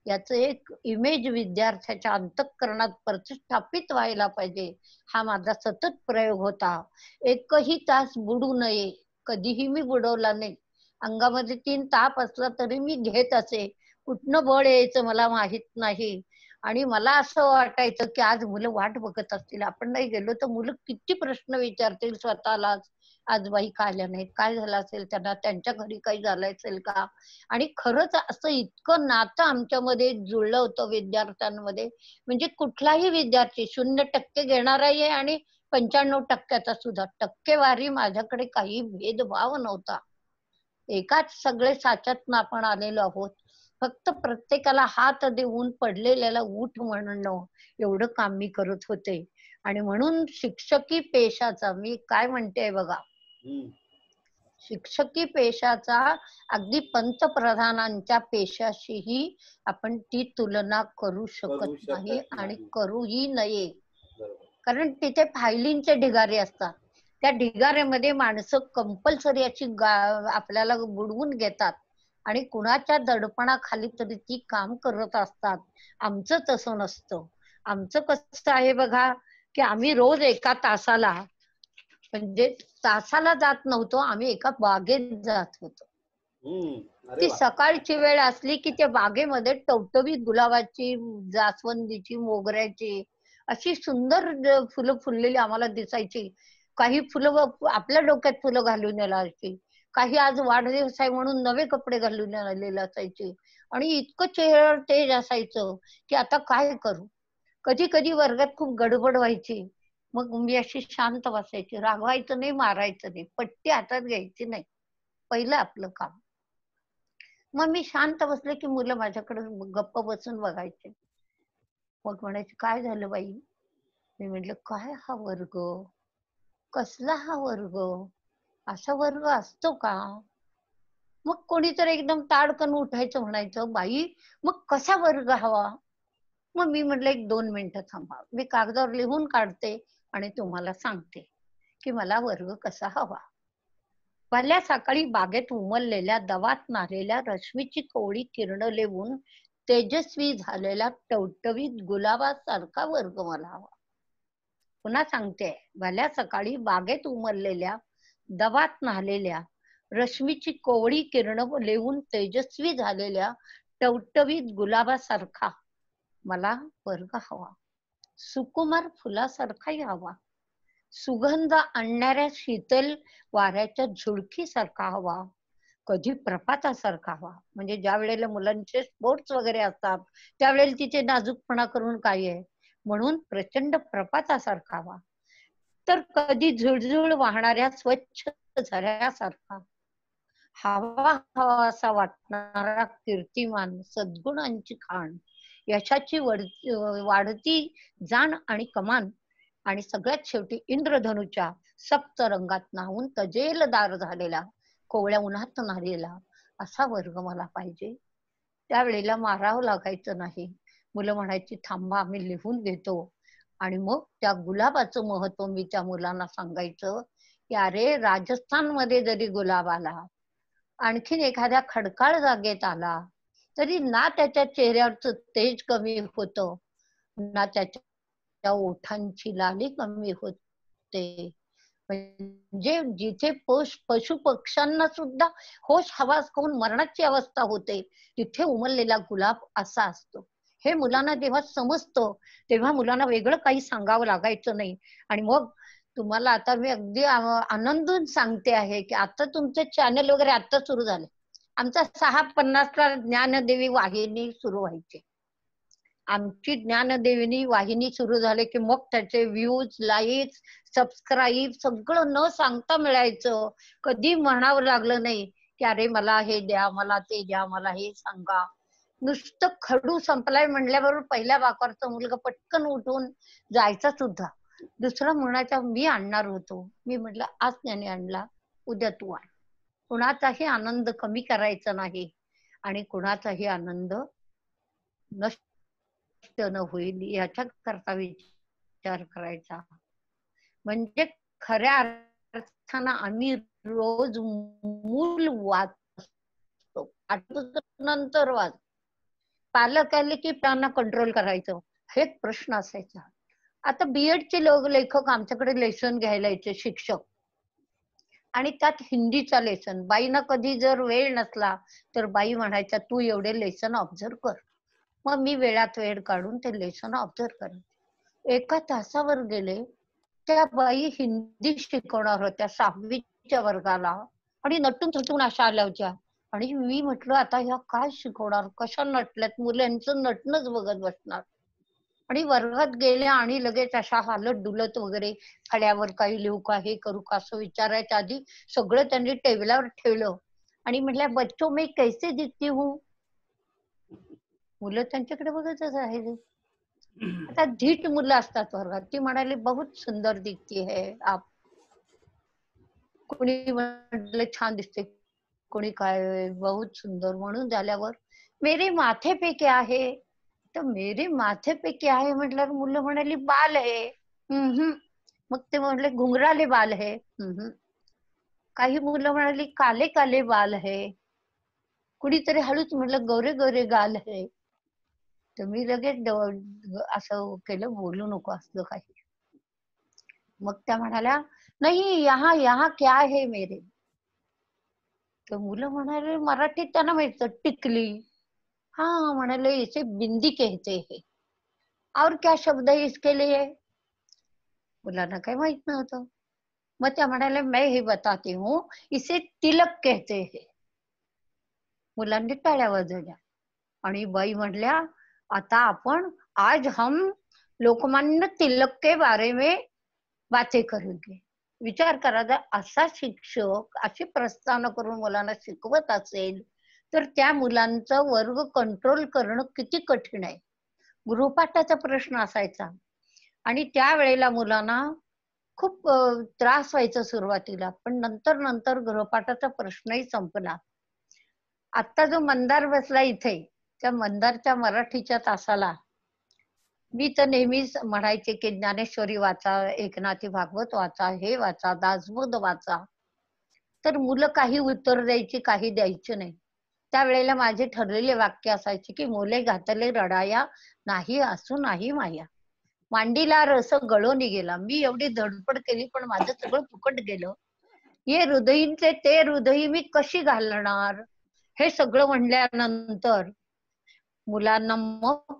Speaker 1: याचं एक इमेज विद्यार्थ्याच्या अंतःकरणात प्रतिष्ठापित व्हायला पाहिजे, हा माझा सतत प्रयोग होता. एकही तास बुडू नये, कधीही मी बुडवला नाही. अंगामध्ये 3 ताप असला तरी मी घेत असे. कुठनं बळ यायचं मला माहित नाही. आणि मला असं वाटायचं की आज मुलं वाट बघत असतील, आपण नाही गेलो तर मुलं किती प्रश्न विचारतील स्वतःलाच. आज बाई का आल्या नाहीत, काय झालं असेल त्यांना, त्यांच्या घरी काही झालं असेल का. आणि खरंच असं इतकं नातं आमच्यामध्ये जुळलं होतं विद्यार्थ्यांमध्ये, म्हणजे कुठलाही विद्यार्थी 0% घेणाराही आहे आणि 95% सुद्धा. टक्केवारी माझ्याकडे काही भेदभाव नव्हता. एकाच सगळे साच्यातनं आपण आलेलो आहोत. फक्त प्रत्येकाला हात देऊन पडलेल्याला उठ म्हणणं एवढं काम मी करत होते. आणि म्हणून शिक्षकी पेशाचा मी काय म्हणते बघा, शिक्षकी पेशाचा अगदी पंतप्रधानांच्या पेशाशीही आपण ती तुलना करू शकत नाही आणि करूही नये. कारण तिथे फायलींचे ढिगारे असतात. त्या ढिगाऱ्यामध्ये माणसं कंपल्सरी अशी आपल्याला बुडवून घेतात आणि कुणाच्या दडपणाखाली तरी ती काम करत असतात. आमचं तसं नसतं. आमचं कसं आहे बघा की आम्ही रोज 1 तासाला म्हणजे तासाला जात नव्हतो, आम्ही एका बागेत जात होतो. ती सकाळची वेळ असली की त्या बागेमध्ये टवटवीत गुलाबाची, जास्वंदीची, मोगऱ्याची अशी सुंदर फुलं फुललेली आम्हाला दिसायची. काही फुलं आपल्या डोक्यात फुलं घालून यायची, काही आज वाढदिवस आहे म्हणून नवे कपडे घालून आलेले असायचे आणि इतकं चेहऱ्यावर तेज असायचं की आता काय करू. कधी कधी वर्गात खूप गडबड व्हायची, मग मी अशी शांत बसायची, रागवायचं नाही, मारायचं नाही, पट्टी हातात घ्यायची नाही, पहिलं आपलं काम. मग मी शांत बसले की मुलं माझ्याकडे गप्प बसून बघायचे. मग म्हणायचे काय झालं बाई. मी म्हटलं काय हा वर्ग, कसला हा वर्ग, असा वर्ग असतो का. मग कोणीतरी एकदम ताडकन उठायचं, म्हणायचं बाई मग कसा वर्ग हवा. मग मी म्हटलं 1-2 मिनिटं थांबा, मी कागदावर लिहून काढते आणि तुम्हाला सांगते की मला वर्ग कसा हवा. पहिल्या सकाळी बागेत उमललेल्या दवात नारलेल्या रश्मीची कोवळी किरणं लेवून तेजस्वी झालेला टवटवीत गुलाबासारखा वर्ग मला हवा. पुन्हा सांगते, भल्या सकाळी बागेत उमललेल्या दवात न्हालेल्या रश्मीची कोवळी किरणं लेवून तेजस्वी झालेल्या टवटवीत गुलाबासारखा मला वर्ग हवा. सुकुमार फुलासारखाही हवा. सुगंध आणणाऱ्या शीतल वाऱ्याच्या झुळकीसारखा हवा. कधी प्रपातासारखा हवा, म्हणजे ज्या वेळेला मुलांचे स्पोर्ट्स वगैरे असतात त्यावेळेला तिथे नाजूकपणा करून काय आहे, म्हणून प्रचंड प्रपातासारखा हवा. तर कधी झुळझुळ वाहणाऱ्या स्वच्छ झऱ्यासारखा. हवा हवा असा वाटणारा कीर्तिमान, सद्गुणांची खाण, यशाची वाढती जाण आणि कमान आणि सगळ्यात शेवटी इंद्रधनुच्या सप्त रंगात न्हावून तजेलदार झालेला, कोवळ्या उन्हात न्हालेला असा वर्ग मला पाहिजे. त्यावेळेला मारावं लागायचं नाही. मुलं म्हणायची थांबा आम्ही लिहून घेतो. आणि मग त्या गुलाबाचं महत्व मी त्या मुलांना सांगायचं की अरे राजस्थानमध्ये जरी गुलाब आला, आणखीन एखाद्या खडकाळ जागेत आला, तरी ना त्याच्या चेहऱ्यावरचं तेज कमी होतं, ना त्याच्या ओठांची लाली कमी होते. म्हणजे जिथे पशु पक्ष्यांना सुद्धा होश हवास खाऊन मरणाची अवस्था होते, तिथे उमललेला गुलाब असा असतो. हे मुलांना जेव्हा समजतं, तेव्हा मुलांना वेगळं काही सांगावं लागायचं नाही. आणि मग तुम्हाला आता मी अगदी आनंदून सांगते आहे, की आता तुमचे चॅनल वगैरे आता सुरू झाले. आमचा 6:50ला ज्ञानदेवी वाहिनी सुरू व्हायची. आमची ज्ञानदेविनी वाहिनी सुरू झाली की मग त्याचे व्ह्यूज, लाईक्स, सबस्क्राईब सगळं न सांगता मिळायचं. कधी म्हणावं लागलं नाही की अरे मला हे द्या, मला ते द्या, मला हे सांगा. नुसतं खडू संपलाय म्हणल्याबरोबर पहिल्या वाकरचा मुलगा पटकन उठून जायचा सुद्धा. दुसरा म्हणायचा मी आणणार होतो. मी म्हटलं आज त्याने आणला, उद्या तू आण. कुणाचाही आनंद कमी करायचा नाही आणि कुणाचाही आनंद नष्ट न होईल याच्या करता विचार करायचा. म्हणजे खऱ्या अर्थानं आम्ही रोज मूल वाचतो, नंतर वाच. पालक आले की त्यांना कंट्रोल करायचं, हे एक प्रश्न असायचा. आता बीएडचे लेखक आमच्याकडे लेसन घ्यायला यायचे शिक्षक, आणि त्यात हिंदीचा लेसन. बाईना कधी जर वेळ नसला तर बाई म्हणायच्या तू एवढे लेसन ऑब्झर्व कर. मग मी वेळात वेळ काढून ते लेसन ऑब्झर्व करायचे. एका तासावर गेले, त्या बाई हिंदी शिकवणार होत्या 6वीच्या वर्गाला, आणि नटून थटून अशा आल्या होत्या. आणि मी म्हटलं आता ह्या काय शिकवणार, कशा नटल्यात, मुलांचं नटनच बघत बसणार. आणि वर्गात गेल्या आणि लगेच अशा हालत डुलत वगैरे फळ्यावर काही लिहू का, हे करू का असं विचारायच्या आधी सगळं त्यांनी टेबलावर ठेवलं आणि म्हटल्या बच्चो मी कैसे दिखती हूँ. मुलं त्यांच्याकडे बघतच आहे. आता धीट मुलं असतात वर्गात, ती म्हणाली बहुत सुंदर दिखती है आप. कोणी म्हटलं छान दिसते, कोणी काय बहुत सुंदर. म्हणून झाल्यावर मेरे माथे पे क्या है, तर मेरे माथे पे क्या है म्हटल्यावर मुलं म्हणाली बाल है. मग ते म्हटले घुंगराले बाल है. काही मुलं म्हणाली काले काले बाल है. कुणीतरी हळूच म्हटलं गोरे गोरे गाल है. तर मी लगेच असं केलं, बोलू नको असलं काही. मग त्या म्हणाल्या नाही यहाँ यहाँ क्या है मेरे. तर मुलं म्हणाले मराठीत त्यांना माहित टिकली. हाँ म्हणाले इसे बिंदी कहते हैं. और क्या शब्द है इसके लिए. मुलांना काही माहित नव्हतं. मग त्या म्हणाले मैं हे बताती हूँ इसे तिलक कहते हैं. मुलांनी टाळ्या वाजवल्या आणि बाई म्हटल्या आता आपण आज हम लोकमान्य तिलक के बारे में बातें करेंगे. विचार करा, जर असा शिक्षक अशी प्रस्थान करून मुलांना शिकवत असेल तर त्या मुलांचा वर्ग कंट्रोल करणं किती कठीण आहे. गृहपाठाचा प्रश्न असायचा आणि त्यावेळेला मुलांना खूप त्रास व्हायचा सुरुवातीला, पण नंतर नंतर गृहपाठाचा प्रश्नही संपला. आता जो मंदार बसला इथे, त्या मंदारच्या मराठीच्या तासाला मी तर नेहमीच म्हणायचे की ज्ञानेश्वरी वाचा, एकनाथी भागवत वाचा, हे वाचा, दासबोध वाचा. तर मुलं काही उत्तर द्यायची, काही द्यायची नाही. त्यावेळेला माझे ठरलेले वाक्य असायचे की मोले घातले रडाया, नाही असू नाही माया. मांडीला रस गळोनी गेला. मी एवढी धडपड केली पण माझं सगळं फुकट गेलं. ये हृदयींचे ते हृदयी मी कशी घालणार. हे सगळं म्हणल्यानंतर मुलांना मग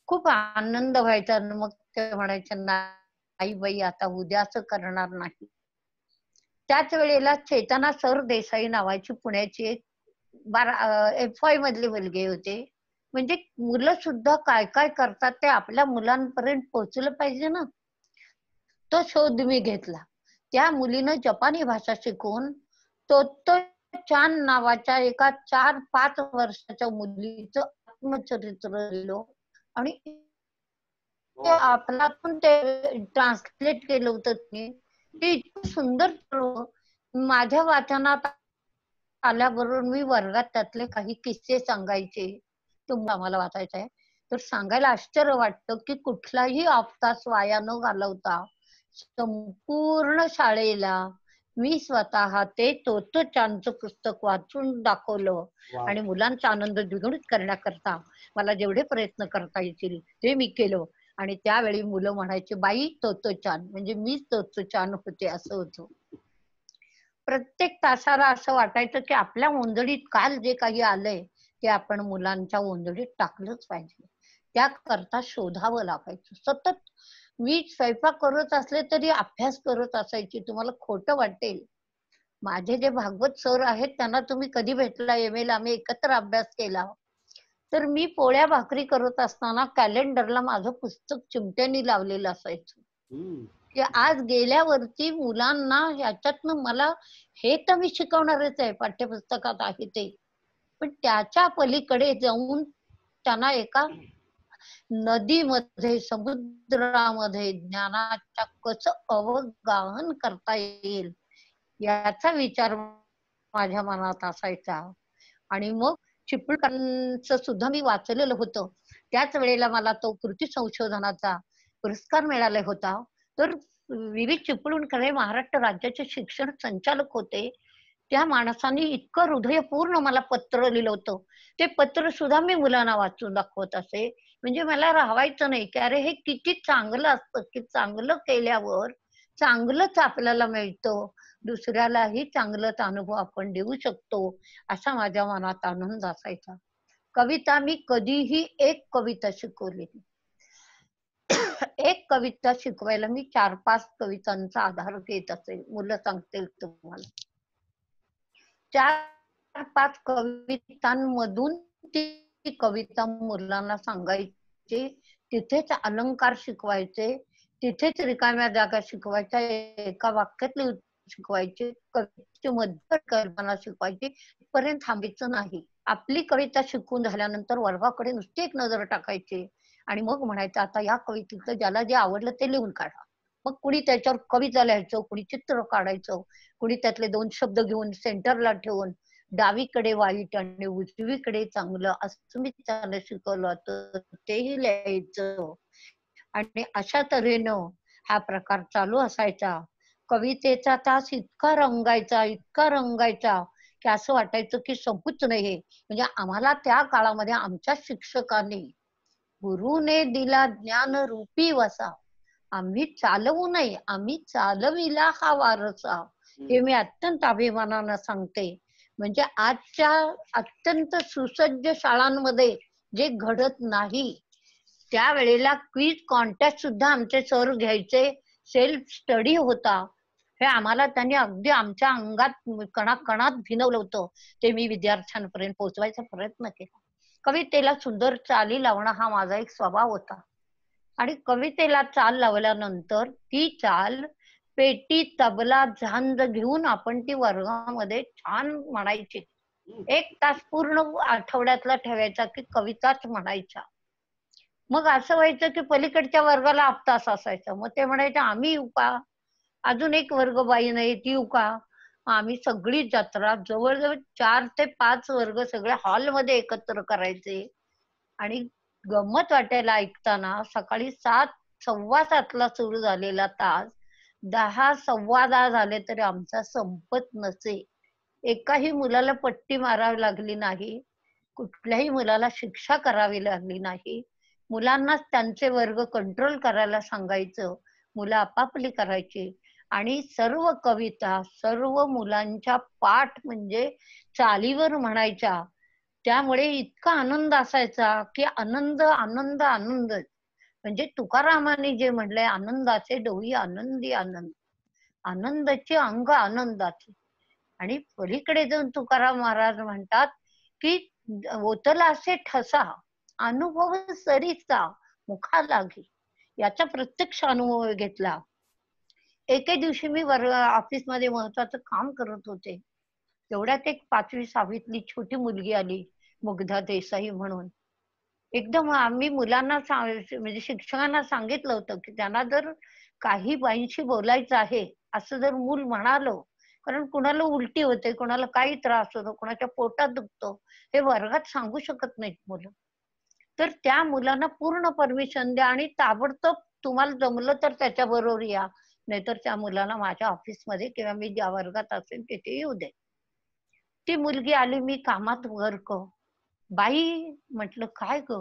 Speaker 1: खूप आनंद व्हायचा. मग ते म्हणायचे नाही बाई आता उद्याच करणार नाही. त्याच वेळेला चेतना सरदेसाई नावाची पुण्याची एक FY मधली मुलगी होते. म्हणजे मुलं सुद्धा काय काय करतात ते आपल्या मुलांपर्यंत पोहोचलं पाहिजे ना. तो शोध मी घेतला. त्या मुलीनं जपानी भाषा शिकून तो चान नावाच्या एका 4-5 वर्षाच्या मुलीचं आत्मचरित्र लिहिलं आणि ते आपल्यातून ते ट्रान्सलेट केलं होतं त्यांनी. ते इतकं सुंदर माझ्या वाचनात आल्याबरोबर मी वर्गात त्यातले काही किस्से सांगायचे. तुम्हाला आम्हाला वाचायचं आहे तर सांगायला आश्चर्य वाटतं की कुठलाही ऑफ तास वाया न घालवता संपूर्ण शाळेला मी स्वतः ते तोत्ताेचानचं पुस्तक वाचून दाखवलं
Speaker 2: वाव.
Speaker 1: आणि मुलांचा आनंद द्विगुणित करण्याकरता मला जेवढे प्रयत्न करता येतील ते मी केलं. आणि त्यावेळी मुलं म्हणायची, बाई तोत्ताेचान, म्हणजे मीच तोत्ताेचान होते, असं होतं. प्रत्येक तासाला असं वाटायचं की आपल्या ओंजळीत काल जे काही आलंय ते आपण मुलांच्या ओंजळीत टाकलंच पाहिजे. त्याकरता शोधावं लागायचं सतत. मी स्वयंपाक करत असले तरी अभ्यास करत असायची. तुम्हाला खोटं वाटेल, माझे जे भागवत सर आहेत त्यांना तुम्ही कधी भेटला, एम आम्ही एकत्र अभ्यास केला. तर मी पोळ्या भाकरी करत असताना कॅलेंडरला माझं पुस्तक चिमट्यानी लावलेलं असायचं,
Speaker 2: हम्म.
Speaker 1: की आज गेल्यावरती मुलांना ह्याच्यातनं मला हे तर मी शिकवणारच आहे, पाठ्यपुस्तकात आहे ते, पण त्याच्या पलीकडे जाऊन त्यांना एका नदीमध्ये, समुद्रामध्ये ज्ञानाच्या कसं अवगाहन करता येईल याचा विचार माझ्या मनात असायचा. आणि मग चिपळूणकरांचं सुद्धा मी वाचलेलं होतं. त्याच वेळेला मला तो कृती संशोधनाचा पुरस्कार मिळाला होता. तर विविध चिपळूणकर हे महाराष्ट्र राज्याचे शिक्षण संचालक होते. त्या माणसाने इतकं हृदयपूर्ण मला पत्र लिहिलं होतं. ते पत्र सुद्धा मी मुलांना वाचून दाखवत असे. म्हणजे मला राहावायचं नाही, की अरे हे किती चांगलं असतं, की चांगलं केल्यावर चांगलंच आपल्याला मिळतं. दुसऱ्यालाही चांगलाच अनुभव आपण देऊ शकतो, असा माझ्या मनात आनंद असायचा. कविता मी कधीही एक कविता शिकवलेली. एक कविता शिकवायला मी 4-5 कवितांचा आधार घेत असेल. मुलं सांगतील तुम्हाला. 4-5 कवितांमधून ती कविता मुलांना सांगायची. तिथेच अलंकार शिकवायचे. तिथेच रिकाम्या जागा शिकवायच्या. एका वाक्यातली शिकवायची. कवितेची मध्य कल्पना शिकवायची. इथपर्यंत थांबायचं नाही. आपली कविता शिकून झाल्यानंतर वर्गाकडे नुसती एक नजर टाकायची आणि मग म्हणायचं, आता या कवितेतलं ज्याला जे आवडलं ते लिहून काढा. मग कुणी त्याच्यावर कविता लिहायचं, कुणी चित्र काढायचं, कुणी त्यातले 2 शब्द घेऊन सेंटरला ठेवून डावीकडे वाईट आणि उजवीकडे चांगलं असं मी त्याला शिकवलं होतं. तेही लिहायचं. आणि अशा तऱ्हेनं हा प्रकार चालू असायचा. कवितेचा तास इतका रंगायचा, इतका रंगायचा, की असं वाटायचं की संपूच नये हे. म्हणजे आम्हाला त्या काळामध्ये आमच्या शिक्षकांनी, गुरुने दिला ज्ञान रूपी वसा, आम्ही चालवू नये, आम्ही चालविला हा वारसा. हे मी अत्यंत अभिमानानं सांगते. म्हणजे आजच्या अत्यंत सुसज्ज शाळांमध्ये जे घडत नाही, त्यावेळेला क्विज कॉन्टेस्ट सुद्धा आमचे सर घ्यायचे. सेल्फ स्टडी होता. हे आम्हाला त्यांनी अगदी आमच्या अंगात कणाकणात भिनवलं होतं. ते मी विद्यार्थ्यांपर्यंत पोहोचवायचा प्रयत्न केला. कवितेला सुंदर चाली लावणं हा माझा एक स्वभाव होता. आणि कवितेला चाल लावल्यानंतर ती चाल पेटी, तबला, झांज घेऊन आपण ती वर्गामध्ये छान म्हणायची. 1 तास पूर्ण आठवड्यातला ठेवायचा की कविताच म्हणायच्या. मग असं व्हायचं की पलीकडच्या वर्गाला अपतास असायचा. मग ते म्हणायचे, आम्ही येऊ का? अजून एक वर्ग बाई नाही, ती येऊ का? आम्ही सगळी जत्रा जवळ-जवळ 4 ते 5 वर्ग सगळ्या हॉलमध्ये एकत्र करायचे. आणि गंमत वाटायला ऐकताना सकाळी 7, 7:15 ला सुरू झालेला तास 10, 10:15 झाले तरी आमचा संपत नसे. एकाही मुलाला पट्टी मारावी लागली नाही. कुठल्याही मुलाला शिक्षा करावी लागली नाही. मुलांनाच त्यांचे वर्ग कंट्रोल करायला सांगायचं. मुलं आपापली करायची आणि सर्व कविता सर्व मुलांच्या पाठ म्हणजे चालीवर म्हणायच्या. त्यामुळे इतका आनंद असायचा, की आनंद, आनंद, आनंदच. म्हणजे तुकारामांनी जे म्हटलंय, आनंदाचे डोई आनंदी आनंद. आनंदाचे अंग आनंदाचे. आणि पलीकडे जाऊन तुकाराम महाराज म्हणतात, की ओतला असे ठसा, अनुभव सरीचा मुखा लागी. याचा प्रत्यक्ष अनुभव घेतला. एके दिवशी मी ऑफिसमध्ये महत्वाचं काम करत होते. तेवढ्यात एक 5वी-6वीतली छोटी मुलगी आली, मुग्धा देसाई म्हणून. एकदम आम्ही मुलांना म्हणजे शिक्षकांना सांगितलं होतं, की त्यांना जर काही बाईंशी बोलायचं आहे, असं जर मूल म्हणालं, कारण कुणाला उलटी होते, कुणाला काही त्रास होतो, कुणाच्या पोटात दुखतं, हे वर्गात सांगू शकत नाहीत मुलं. तर त्या मुलांना पूर्ण परमिशन द्या आणि ताबडतोब तुम्हाला जमलं तर त्याच्याबरोबर या. नाहीतर त्या मुलाला माझ्या ऑफिसमध्ये किंवा मी ज्या वर्गात असेल तिथे येऊ दे. ती मुलगी आली, मी कामात वर्क. बाई, म्हटलं काय ग?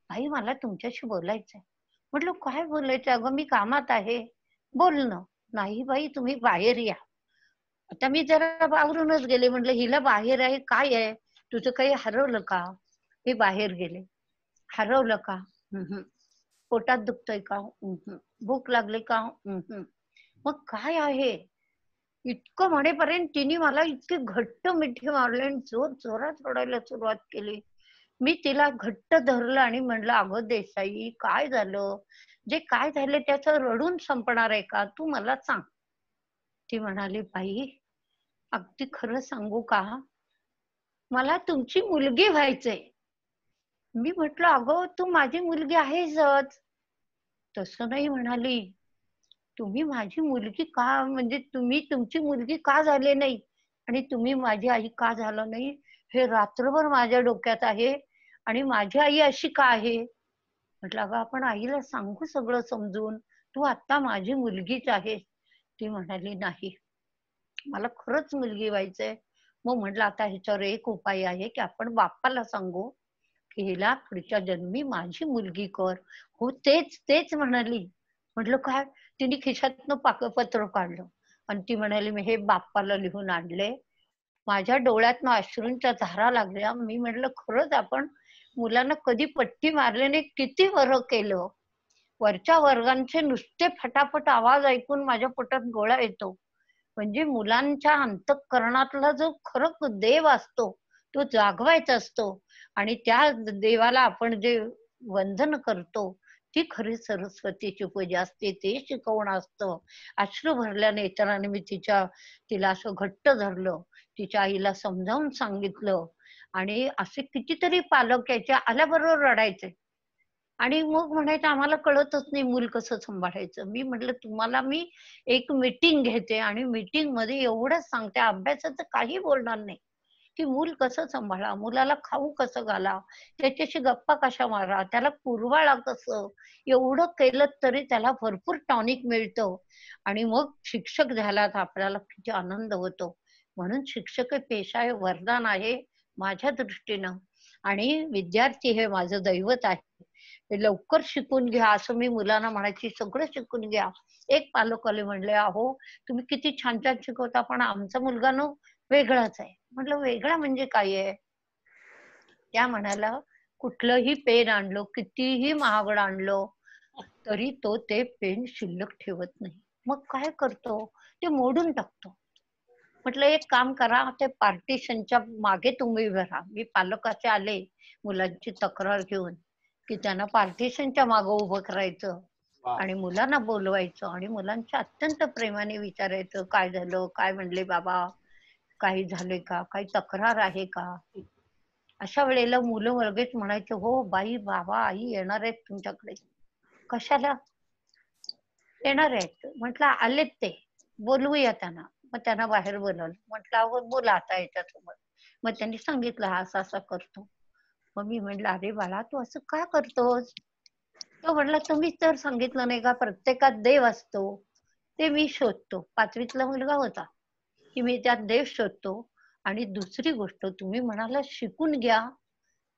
Speaker 1: बाई, मला तुमच्याशी बोलायचंय. म्हटलं काय बोलायचं? अगं मी कामात आहे, बोल ना. नाही बाई, तुम्ही बाहेर या. आता मी जरा बावरूनच गेले, म्हटलं हिला बाहेर आहे काय आहे, तुझं काही हरवलं का? हे बाहेर गेले. हरवलं का? पोटात दुखतंय का? भूक लागली का? मग काय आहे? इतकं म्हणेपर्यंत तिने मला इतकी घट्ट मिठी मारली आणि जोर जोरात रडायला सुरुवात केली. मी तिला घट्ट धरलं आणि म्हणलं, अगं देसाई, काय झालं? जे काय झालं त्याचं रडून संपणार आहे का? तू मला सांग. ती म्हणाली, बाई, अगदी खरं सांगू का? मला तुमची मुलगी व्हायचंय. मी म्हटलं, अगं तू माझी मुलगी आहेसच. तसं नाही म्हणाली. तुम्ही माझी मुलगी का, म्हणजे तुम्ही तुमची मुलगी का झाले नाही आणि तुम्ही माझी आई का झाला नाही, हे रात्रभर माझ्या डोक्यात आहे. आणि माझी आई अशी का आहे? म्हटलं, अगं आपण आईला सांगू सगळं समजून, तू आता माझी मुलगीच आहे. ती म्हणाली, नाही, मला खरंच मुलगी व्हायचंय. मग म्हटलं, आता ह्याच्यावर एक उपाय आहे की आपण बाप्पाला सांगू की हिला पुढच्या जन्मी माझी मुलगी कर. हो, तेच तेच म्हणाली. म्हटलं काय? तिने खिशातनं पत्र काढलं आणि ती म्हणाली, मी हे बाप्पाला लिहून आणले. माझ्या डोळ्यातनं अश्रूंच्या धारा लागल्या. मी म्हटलं, खरंच आपण मुलांना कधी पट्टी मारली नाही, किती बरं केलं. वरच्या वर्गांचे नुसते फटाफट आवाज ऐकून माझ्या पोटात गोळा येतो. म्हणजे मुलांच्या अंतःकरणातला जो खरं देव असतो तो जागवायचा असतो. आणि त्या देवाला आपण जे वंदन करतो ती खरी सरस्वतीची पूजा असते, ते शिकवणं असतं. अश्रू भरल्या नेत्राने मी तिला असं घट्ट धरलं, तिच्या आईला समजावून सांगितलं. आणि असे कितीतरी पालक याच्या आल्याबरोबर रडायचे आणि मग म्हणायचं, आम्हाला कळतच नाही मूल कसं सांभाळायचं. मी म्हटलं, तुम्हाला मी एक मीटिंग घेते आणि मीटिंग मध्ये एवढंच सांगते, अभ्यासाचं काही बोलणार नाही, की मूल कसं सांभाळा, मुलाला खाऊ कसं घाला, त्याच्याशी गप्पा कशा मारा, त्याला पुरवाळा कसं. एवढं केलं तरी त्याला भरपूर टॉनिक मिळतं आणि मग शिक्षक झाल्यात आपल्याला किती आनंद होतो. म्हणून शिक्षक हे पेशा आहे, वरदान आहे माझ्या दृष्टीनं. आणि विद्यार्थी हे माझं दैवत आहे. ते लवकर शिकून घ्या असं मी मुलांना म्हणायची, सगळं शिकून घ्या. एक पालकले म्हणले, अहो तुम्ही किती छान छान शिकवता, पण आमचा मुलगा न वेगळाच आहे. म्हटलं, वेगळा म्हणजे काय आहे? त्या म्हणाला, कुठलंही पेन आणलो, कितीही महागड आणलो तरी तो ते पेन शिल्लक ठेवत नाही. मग काय करतो? ते मोडून टाकतो. म्हटलं, एक काम करा, ते पार्टिशनच्या मागे तुम्ही उभे राहा. मी पालकाचे आले मुलांची तक्रार घेऊन की त्यांना पार्टिशनच्या मागे उभं करायचं आणि मुलांना बोलवायचं आणि मुलांच्या अत्यंत प्रेमाने विचारायचं, काय झालं, काय म्हणले बाबा, काही झाले का, काही तक्रार आहे का. अशा वेळेला मुलं लगेच म्हणायचे, हो बाई, बाबा, आई येणार आहेत तुमच्याकडे. कशाला येणार आहेत? म्हटलं, आलेत ते, बोलवूया त्यांना. मग त्यांना बाहेर बोलवलं. म्हटलं, अहो बोला आता याच्यासोबत. मग त्यांनी सांगितलं, हा असा असा करतो. मग मी म्हटलं, अरे बाळा, तू असं का करतोस? तो म्हटला, तुम्हीच तर सांगितलं नाही का प्रत्येकात देव असतो, ते मी शोधतो. 5वीतला मुलगा होता की मी त्यात देव शोधतो. आणि दुसरी गोष्ट, तुम्ही म्हणाला शिकून घ्या,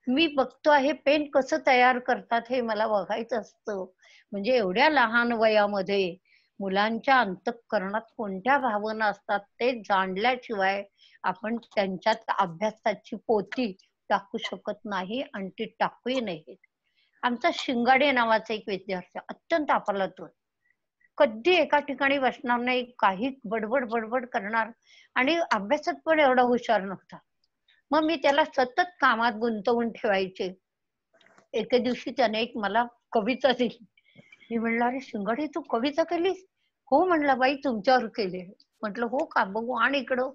Speaker 1: मी बघतो आहे पेन कसं तयार करतात हे मला बघायचं असतं. म्हणजे एवढ्या लहान वयामध्ये मुलांच्या अंतःकरणात कोणत्या भावना असतात ते जाणल्याशिवाय आपण त्यांच्यात अभ्यासाची पोती टाकू शकत नाही आणि ती टाकूही नाही. आमचा शिंगाडे नावाचा एक विद्यार्थी अत्यंत अफलातून, कधी एका ठिकाणी बसणार नाही, काही बडबड बडबड करणार आणि अभ्यासात पण एवढा हुशार नव्हता. मग मी त्याला सतत कामात गुंतवून ठेवायचे. एके दिवशी त्याने एक मला कविता दिली. मी म्हणलं, अरे शिंगाडे, तू कविता केलीस? हो म्हणला, बाई तुमच्यावर केली. म्हटलं, हो का, बघू आण इकडं.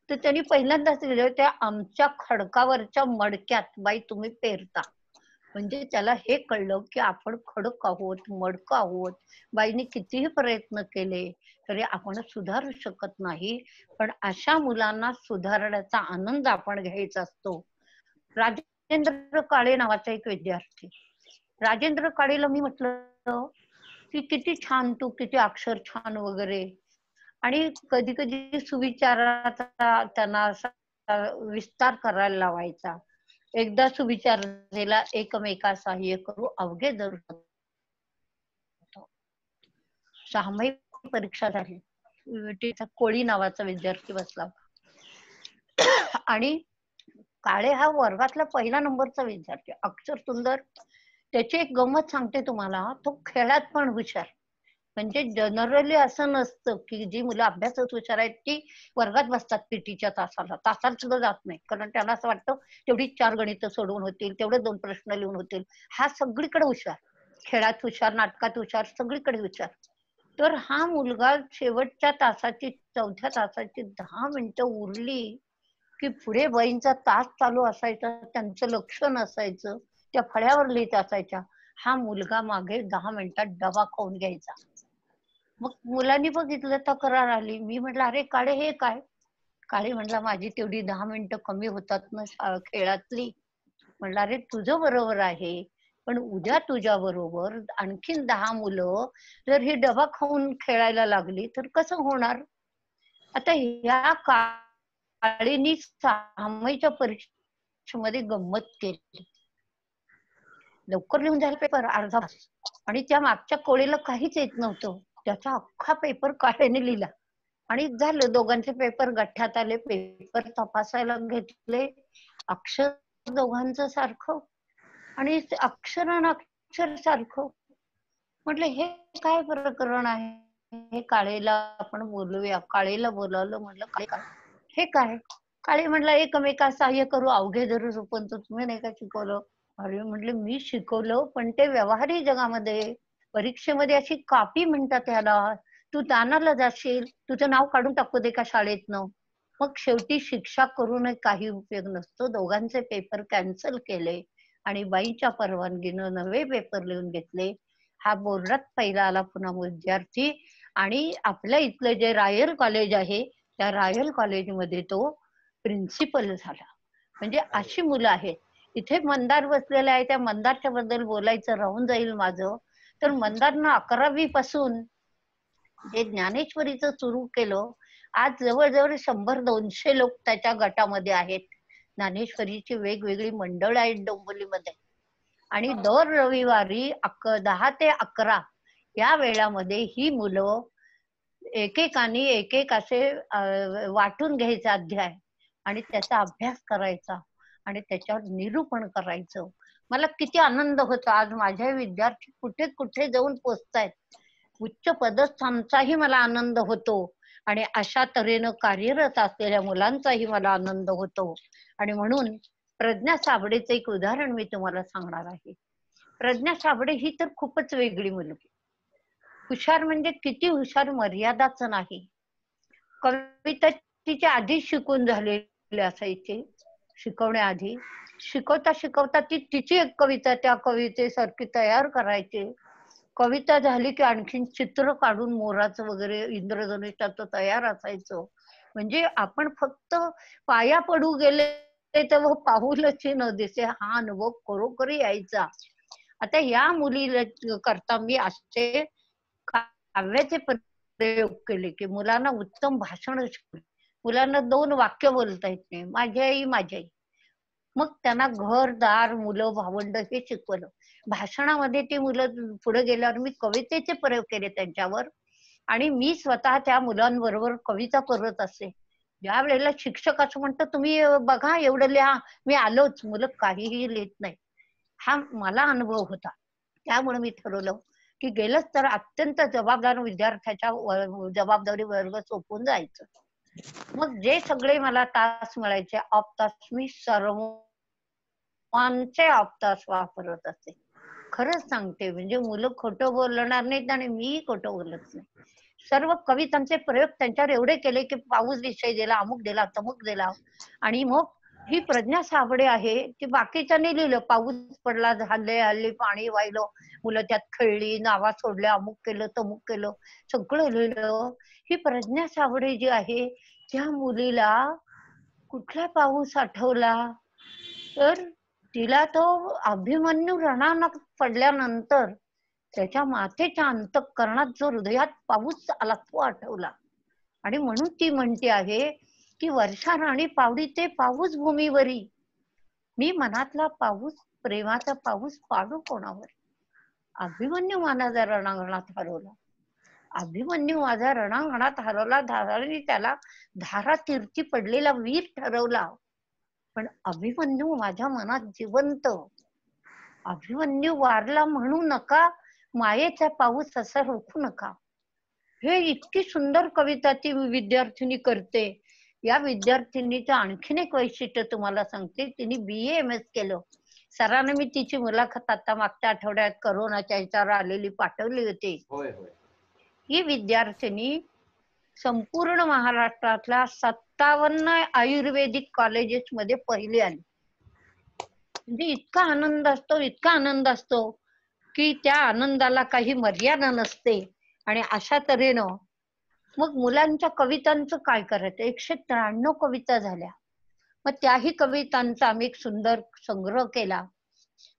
Speaker 1: तर त्यांनी पहिल्यांदाच दिलं, त्या आमच्या खडकावरच्या मडक्यात बाई तुम्ही पेरता. म्हणजे त्याला हे कळलं की आपण खडक आहोत, मडकं आहोत. बाईने कितीही प्रयत्न केले तरी आपण सुधारू शकत नाही. पण अशा मुलांना सुधारण्याचा आनंद आपण घ्यायचा असतो. राजेंद्र काळे नावाचा एक विद्यार्थी, राजेंद्र काळेला मी म्हटलं, की किती छान तू, किती अक्षर छान वगैरे. आणि कधी कधी सुविचाराचा त्यांना असा विस्तार करायला लावायचा. एकदा सुविचार झाला, एकमेका सहाय्य करू अवघे जरूर. सहामाही परीक्षा झाली. तिचा कोळी नावाचा विद्यार्थी बसला आणि काळे हा वर्गातला पहिला नंबरचा विद्यार्थी, अक्षर सुंदर. त्याची एक गंमत सांगते तुम्हाला, तो खेळात पण हुशार. म्हणजे जनरली असं नसतं की जी मुलं अभ्यासात हुशार आहेत ती वर्गात बसतात पीटीच्या तासाला, तासाला सुद्धा जात नाही, कारण त्यांना असं वाटतं तेवढी 4 गणितं सोडवून होतील, तेवढे 2 प्रश्न लिहून होतील. हा सगळीकडे हुशार, खेळात हुशार, नाटकात हुशार, सगळीकडे हुशार. तर हा मुलगा शेवटच्या तासाची, चौथ्या तासाची 10 मिनिटं उरली की पुढे वहींचा तास चालू असायचा, त्यांचं लक्ष नसायचं, त्या फळ्यावर लिहित असायच्या. हा मुलगा मागे 10 मिनिटात डबा खाऊन घ्यायचा. मग मुलांनी बघितलं, तक्रार आली. मी म्हटलं, अरे काळे हे काय? काळे म्हणला, माझी तेवढी 10 मिनिटं कमी होतात ना खेळातली. म्हणलं, अरे तुझं बरोबर आहे, पण उद्या तुझ्या बरोबर आणखीन 10 मुलं जर ही डबा खाऊन खेळायला लागली तर कसं होणार? आता ह्या काळीनी 6वीच्या परीक्षेमध्ये गंमत केली. लवकर लिहून झाला पेपर अर्धा तास, आणि त्या मागच्या कोळीला काहीच येत नव्हतं. त्याचा अख्खा पेपर काळेने लिहिला आणि झालं. दोघांचे पेपर गठ्ठ्यात आले. पेपर तपासायला घेतले. अक्षर दोघांचं सारखं आणि अक्षर आणि अक्षर सारखं. म्हटलं हे काय प्रकरण आहे? हे काळेला आपण बोलूया. काळेला बोलावलं. म्हटलं काय काय हे काय? काळे म्हटलं, एकमेका सहाय्य करू अवघे जरूर सोपं. तुम्ही नाही का शिकवलं? अरे म्हटले, मी शिकवलं, पण ते व्यवहारिक जगामध्ये, परीक्षेमध्ये अशी कापी म्हणतात त्याला. तू दानाला जाशील, तुझं नाव काढून टाकू दे का शाळेतनं? मग शेवटी शिक्षा करूनही काही उपयोग नसतो. दोघांचे पेपर कॅन्सल केले आणि बाईच्या परवानगीनं नवे पेपर लिहून घेतले. हा बोर्डात पहिला आला पुन्हा विद्यार्थी, आणि आपल्या इथलं जे रॉयल कॉलेज आहे त्या रॉयल कॉलेजमध्ये तो प्रिन्सिपल झाला. म्हणजे अशी मुलं आहेत. इथे मंदार बसलेला आहे, त्या मंदारच्या बद्दल बोलायचं राहून जाईल माझं. तर मंदारनं 11वी पासून जे ज्ञानेश्वरीचं सुरू केलं, आज जवळजवळ 100-200 लोक त्याच्या गटामध्ये आहेत. ज्ञानेश्वरीची वेगवेगळी मंडळ आहेत डोंबिवलीमध्ये. आणि दर रविवारी 10 ते 11 या वेळामध्ये ही मुलं एकेकानी एक असे वाटून घ्यायचे अध्याय आणि त्याचा अभ्यास करायचा आणि त्याच्यावर निरूपण करायचं. मला किती आनंद होता. आज माझे विद्यार्थी कुठे कुठे जाऊन पोचतायत. उच्च पदस्थांचाही मला आनंद होतो आणि अशा तऱ्हेनं कार्यरत असलेल्या मुलांचाही मला आनंद होतो. आणि म्हणून प्रज्ञा साबळेचं एक उदाहरण मी तुम्हाला सांगणार आहे. प्रज्ञा साबळे ही तर खूपच वेगळी मुलगी. हुशार म्हणजे किती हुशार मर्यादाच नाही. कविता तिच्या आधी शिकून झालेली असायची, शिकवण्याआधी. शिकवता शिकवता ती तिची एक कविता त्या कवितेसारखी तयार करायची. कविता झाली की आणखीन चित्र काढून मोराचं वगैरे इंद्रधनुष्याचं तयार असायचं. म्हणजे आपण फक्त पाया पडू गेले तेव्हा पाऊलच न दिसे, हा अनुभव खरोखरी यायचा. आता या मुलीला करता मी असे काव्याचे प्रयोग केले की मुलांना उत्तम भाषण शिकवले. मुलांना 2 वाक्य बोलता येत नाही, माझी आई माझी आई. मग त्यांना घरदार, मुलं भावंड हे शिकवलं. भाषणामध्ये ती मुलं पुढे गेल्यावर मी कवितेचे प्रयोग केले त्यांच्यावर, आणि मी स्वतः त्या मुलांबरोबर कविता करत असे. ज्या वेळेला शिक्षक असं म्हणतं, तुम्ही बघा एवढं लिहा, मी आलोच. मुलं काहीही लिहित नाही. हा मला अनुभव होता. त्यामुळे मी ठरवलं की गेलंच तर अत्यंत जबाबदार विद्यार्थ्याच्या जबाबदारी वर्ग सोपून जायचं. मग जे सगळे मला तास मिळायचे ऑफ तास, मी सर्वांचे ऑफ तास वापरत असते. खरंच सांगते, म्हणजे मुलं खोटं बोलणार नाहीत आणि मी खोटं बोलत नाही. सर्व कवितांचे प्रयोग त्यांच्यावर एवढे केले की पाऊस विषय दिला, अमुक दिला, तमुक दिला. आणि मग ही प्रज्ञा साबळे आहे की बाकीच्याने लिहिलं, पाऊस पडला, झाले हल्ली पाणी वाहिलं, मुलं त्यात खेळली, नावा सोडल्या, अमुक केलं, तमुक केलं, सगळं लिहिलं. ही प्रज्ञा साबळे जी आहे त्या मुलीला कुठला पाऊस आठवला, तर तिला तो अभिमन्यू रणांगणात पडल्यानंतर त्याच्या मातेच्या अंतःकरणात जो हृदयात पाऊस आला तो आठवला. आणि म्हणून ती म्हणते आहे की वर्षा राणी पावडी ते पाऊस भूमीवरी, मी मनातला पाऊस, प्रेमाचा पाऊस पाडू कोणावर. अभिमन्यू माझा रणांगणात हरवला, अभिमन्यू माझा रणांगणात हरवला, धाराने त्याला धारा तीर्थी पडलेला वीर ठरवला. पण अभिमन्यू माझ्या मनात जिवंत, अभिमन्यू वारला म्हणू नका, मायेचा पाऊस असा रोखू नका. हे इतकी सुंदर कविता ती विद्यार्थिनी करते. या विद्यार्थिनीचं आणखीन एक वैशिष्ट्य तुम्हाला सांगते. तिने BA-MS केलं. सरांना मी तिची मुलाखत आता मागच्या आठवड्यात करोनाच्या ह्याच्यावर आलेली पाठवली होती. ही विद्यार्थिनी संपूर्ण महाराष्ट्रातल्या 57 आयुर्वेदिक कॉलेजेस मध्ये पहिली आली. म्हणजे इतका आनंद असतो, इतका आनंद असतो की त्या आनंदाला काही मर्यादा नसते. आणि अशा तऱ्हेनं मग मुलांच्या कवितांचं काय करायचं, 193 कविता झाल्या. मग त्याही कवितांचा आम्ही एक सुंदर संग्रह केला.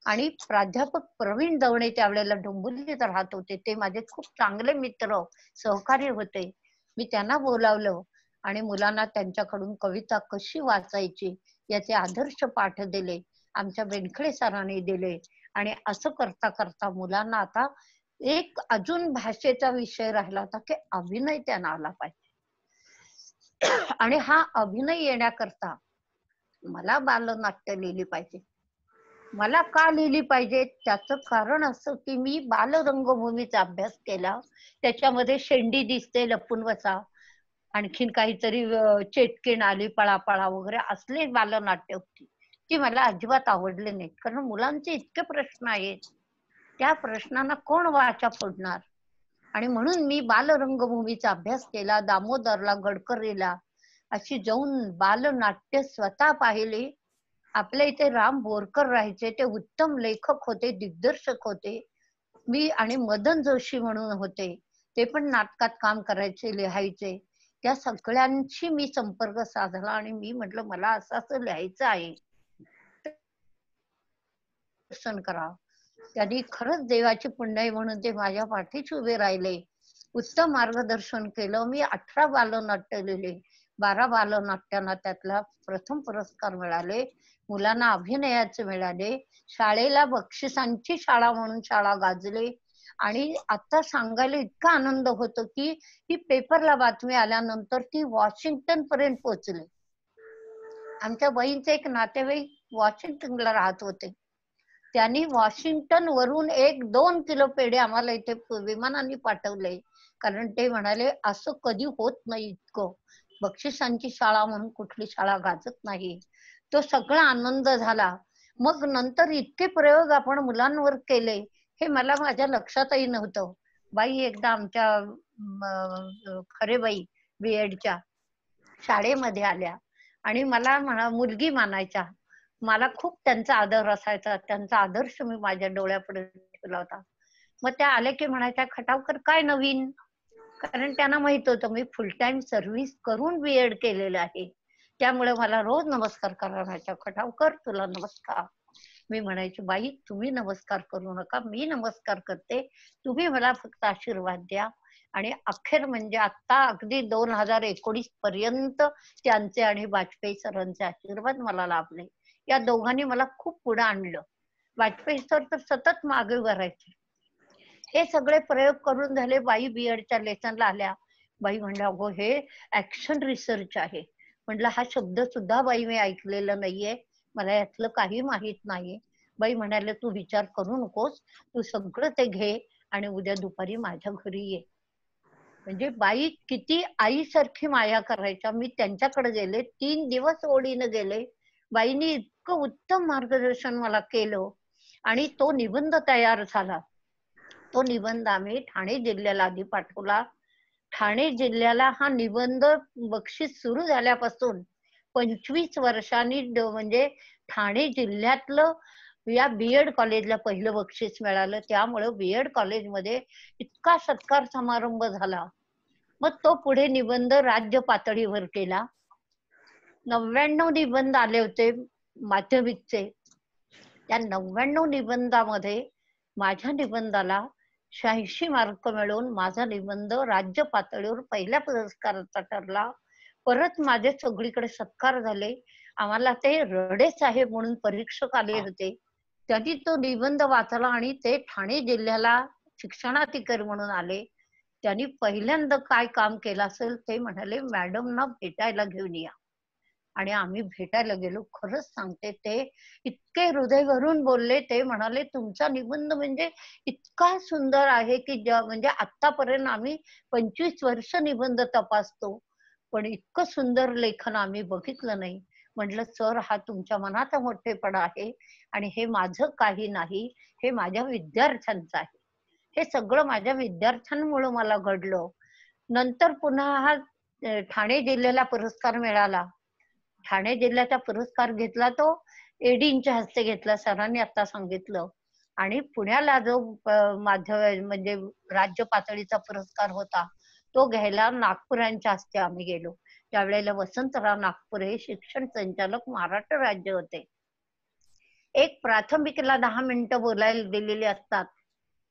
Speaker 1: आणि प्राध्यापक प्रवीण दवणे त्यावेळेला डोंबिवलीत राहत होते, ते माझे खूप चांगले मित्र सहकारी होते. मी त्यांना बोलावलं आणि मुलांना त्यांच्याकडून कविता कशी वाचायची याचे आदर्श पाठ दिले, आमच्या बेनखळे सरांनी दिले. आणि असं करता करता मुलांना आता एक अजून भाषेचा विषय राहिला होता की अभिनय त्यांना आला पाहिजे. आणि हा अभिनय येण्याकरता मला बालनाट्य लिहिली पाहिजे. मला का लिहिली पाहिजे त्याचं कारण असं की मी बालरंगभूमीचा अभ्यास केला. त्याच्यामध्ये शेंडी दिसते लपून बसा, आणखीन काहीतरी चेटकीण आली पळापळा वगैरे असले बालनाट्य होती. ती मला अजिबात आवडले नाही, कारण मुलांचे इतके प्रश्न आहेत, त्या प्रश्नांना कोण वाचा फोडणार. आणि म्हणून मी बालरंगभूमीचा अभ्यास केला. दामोदरला, गडकरीला अशी जाऊन बालनाट्य स्वतः पाहिली. आपल्या इथे राम बोरकर राहायचे, ते उत्तम लेखक होते, दिग्दर्शक होते. मी आणि मदन जोशी म्हणून होते, ते पण नाटकात काम करायचे, लिहायचे. त्या सगळ्यांशी मी संपर्क साधला आणि मी म्हटलं मला असं असं लिहायचं आहे, दर्शन करा. त्यांनी खरंच देवाची पुण्य म्हणून ते माझ्या पाठीशी उभे राहिले, उत्तम मार्गदर्शन केलं. मी 18 बालनाट्य लिहिले. 12 बालनाट्यांना त्यातला प्रथम पुरस्कार मिळाले, मुलांना अभिनयाचे मिळाले. शाळेला बक्षिसांची शाळा म्हणून शाळा गाजले. आणि आता सांगायला इतका आनंद होतो की ही पेपरला बातमी आल्यानंतर ती वॉशिंग्टन पर्यंत पोहोचली. आमच्या बहीणचे एक नातेवाईक वॉशिंग्टनला राहत होते, त्यांनी वॉशिंग्टन वरून 1-2 किलो पेढे आम्हाला इथे विमानाने पाठवले, कारण ते म्हणाले असं कधी होत नाही, इतकं बक्षिसांची शाळा म्हणून कुठली शाळा गाजत नाही. तो सगळा आनंद झाला. मग नंतर इतके प्रयोग आपण मुलांवर केले हे मला माझ्या लक्षातही नव्हतं. बाई एकदा आमच्या खरेबाई BEdच्या शाळेमध्ये आल्या आणि मला मुलगी मानायच्या. मला खूप त्यांचा आदर असायचा, त्यांचा आदर्श मी माझ्या डोळ्यापुढे ठेवला होता. मग त्या आल्या की म्हणायच्या, खटावकर काय नवीन, कारण त्यांना माहित होतं मी फुल टाइम सर्व्हिस करून BEd केलेलं आहे. त्यामुळे मला रोज नमस्कार करायच्या, खटावकर तुला नमस्कार. मी म्हणायची बाई तुम्ही नमस्कार करू नका, मी नमस्कार करते, तुम्ही मला फक्त आशीर्वाद द्या. आणि अखेर म्हणजे आता अगदी 2019 पर्यंत त्यांचे आणि वाजपेयी सरांचे आशीर्वाद मला लाभले. या दोघांनी मला खूप पुढे आणलं. वाजपेयी सर तर सतत मागे भरायचे. हे सगळे प्रयोग करून झाले. बाई BEdच्या लेसनला आल्या. बाई म्हणल्या अगो हे ऍक्शन रिसर्च आहे. म्हटलं हा शब्द सुद्धा बाई मी ऐकलेला नाहीये, मला यातलं काही माहित नाही. बाई म्हणाले तू विचार करू नकोस, तू सगळं ते घे आणि उद्या दुपारी माझ्या घरी ये. म्हणजे बाई किती आईसारखी माया करायच्या. मी त्यांच्याकडे गेले, 3 दिवस ओढीने गेले. बाईंनी इतकं उत्तम मार्गदर्शन मला केलं आणि तो निबंध तयार झाला. तो निबंध आम्ही ठाणे जिल्ह्याला आधी पाठवला. ठाणे जिल्ह्याला हा निबंध बक्षीस सुरू झाल्यापासून 25 वर्षांनी म्हणजे ठाणे जिल्ह्यातलं या BEd कॉलेजला पहिलं बक्षीस मिळालं. त्यामुळे BEd कॉलेजमध्ये इतका सत्कार समारंभ झाला. मग तो पुढे निबंध राज्य पातळीवर केला. 99 निबंध आले होते माध्यमिकचे. त्या 99 निबंधामध्ये माझ्या निबंधाला 86 मार्क मिळवून माझा निबंध राज्य पातळीवर पहिल्या पुरस्काराचा ठरला. परत माझे सगळीकडे सत्कार झाले. आम्हाला ते रडे साहेब म्हणून परीक्षक आले होते. त्यांनी तो निबंध वाचला आणि ते ठाणे जिल्ह्याला शिक्षणाधिकारी म्हणून आले. त्यांनी पहिल्यांदा काय काम केलं असेल ते म्हणाले, मॅडमना भेटायला घेऊन या. आणि आम्ही भेटायला गेलो. खरंच सांगते, ते इतके हृदय भरून बोलले. ते म्हणाले, तुमचा निबंध म्हणजे इतका सुंदर आहे की म्हणजे आतापर्यंत आम्ही 25 वर्ष निबंध तपासतो, पण इतकं सुंदर लेखन आम्ही बघितलं नाही. म्हटलं, सर हा तुमच्या मनाचा मोठेपणा आहे आणि हे माझं काही नाही, हे माझ्या विद्यार्थ्यांचं आहे. हे सगळं माझ्या विद्यार्थ्यांमुळे मला घडलं. नंतर पुन्हा हा ठाणे जिल्ह्याला पुरस्कार मिळाला. ठाणे जिल्ह्याचा पुरस्कार घेतला तो एडींच्या हस्ते घेतला, सरांनी आता सांगितलं. आणि पुण्याला जो म्हणजे राज्य पातळीचा पुरस्कार होता, तो घ्यायला नागपुरांच्या हस्ते आम्ही गेलो. त्यावेळेला वसंतराव नागपुरे शिक्षण संचालक महाराष्ट्र राज्य होते. एक प्राथमिकला 10 मिनिटं बोलायला दिलेली असतात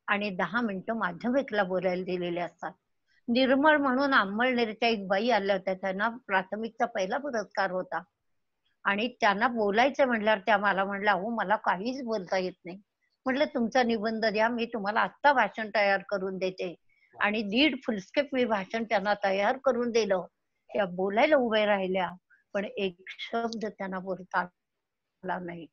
Speaker 1: आणि 10 मिनिटं माध्यमिकला बोलायला दिलेले असतात. निर्मळ म्हणून अंमळनेरच्या एक बाई आल्या होत्या, त्यांना प्राथमिकचा पहिला पुरस्कार होता आणि त्यांना बोलायचं म्हटल्यावर त्या मला म्हणल्या, अहो मला काहीच बोलता येत नाही. म्हटलं, तुमचा निबंध द्या, मी तुम्हाला आत्ता भाषण तयार करून देते. आणि 1.5 फुलस्केप मी भाषण त्यांना तयार करून दिलं. त्या बोलायला उभ्या राहिल्या, पण एक शब्द त्यांना बोलता आला नाही.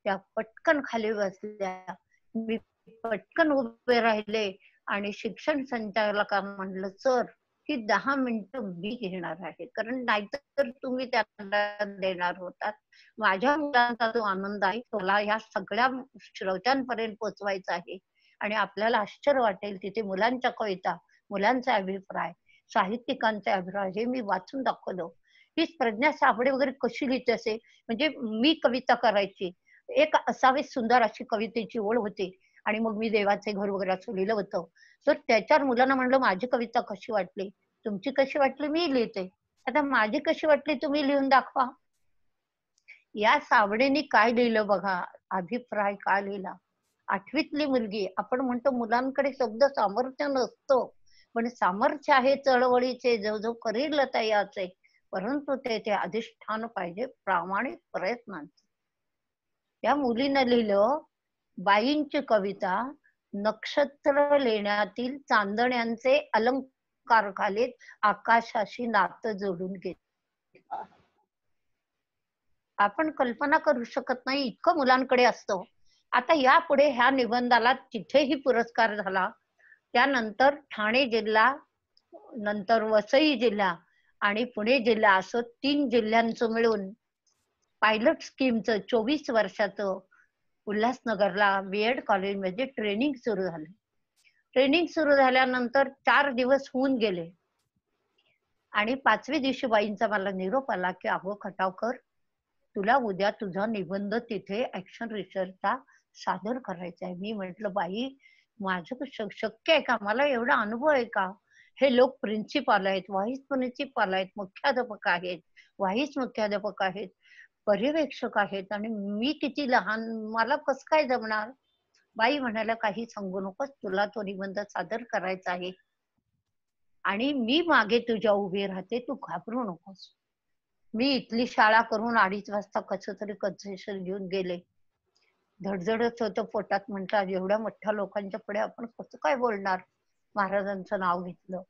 Speaker 1: त्या पटकन खाली बसल्या. मी पटकन उभे राहिले आणि शिक्षण संचालकांना म्हणलं, सर ही 10 मिनिटं मी घेणार आहे, कारण नाहीतर तुम्ही त्यांना देणार होतात. माझ्या मुलांचा जो आनंद आहे मला या सगळ्या श्रोत्यांपर्यंत पोचवायचा आहे. आणि आपल्याला आश्चर्य वाटेल, तिथे मुलांच्या कविता, मुलांचे अभिप्राय, साहित्यिकांचे अभिप्राय हे मी वाचून दाखवलं. ही प्रज्ञा साबळे वगैरे कशी लिहिते असे, म्हणजे मी कविता करायची, एक असावी सुंदर अशी कवितेची ओळ होती. आणि मग मी देवाचे घर वगैरे असं लिहिलं होतं. तर त्याच्यावर मुलांना म्हणलं, माझी कविता कशी वाटली, तुमची कशी वाटली मी लिहिते, आता माझी कशी वाटली तुम्ही लिहून दाखवा. या साबळेनी काय लिहिलं बघा, अभिप्राय काय लिहिला. 8वीतली मुलगी, आपण म्हणतो मुलांकडे शब्द सामर्थ्य नसतं, पण सामर्थ्य आहे चळवळीचे, जो जो करील तयाचे, परंतु ते अधिष्ठान पाहिजे प्रामाणिक प्रयत्नांचे. त्या मुलीनं लिहिलं, बाईंची कविता, नक्षत्र लेण्यातील चांदण्यांचे अलंकार घालीत आकाशाशी नातं जोडून घेत. आपण कल्पना करू शकत नाही, इतकं मुलांकडे असतं. आता यापुढे ह्या निबंधाला तिथेही पुरस्कार झाला. त्यानंतर ठाणे जिल्हा, नंतर वसई जिल्हा आणि पुणे जिल्हा असं 3 जिल्ह्यांचं मिळून पायलट स्कीमचं 24 वर्षाचं उल्हासनगरला बीएड कॉलेजमध्ये ट्रेनिंग सुरू झालं. ट्रेनिंग सुरू झाल्यानंतर 4 दिवस होऊन गेले आणि 5व्या दिवशी बाईंचा मला निरोप आला की, अहो खटावकर, तुला उद्या तुझा निबंध तिथे ऍक्शन रिसर्चचा सादर करायचा आहे. मी म्हटलं, बाई माझं शक्य आहे का, मला एवढा अनुभव आहे का? हे लोक प्रिन्सिपाल आहेत, व्हाईस प्रिन्सिपाल आहेत, मुख्याध्यापक आहेत, व्हाईस मुख्याध्यापक आहेत, पर्यवेक्षक आहेत, आणि मी किती लहान, मला कसं काय जमणार? बाई म्हणाल्या, काही सांगू नकोस, तुला तो निबंध सादर करायचा आहे आणि मी मागे तुझ्या उभी राहते, तू घाबरू नकोस. मी इथली शाळा करून 2:30 वाजता कसं तरी कन्सेशन घेऊन गेले. धडधडत होतं पोटात, म्हटलं एवढ्या मोठ्या लोकांच्या पुढे आपण कसं काय बोलणार. महाराजांचं नाव घेतलं.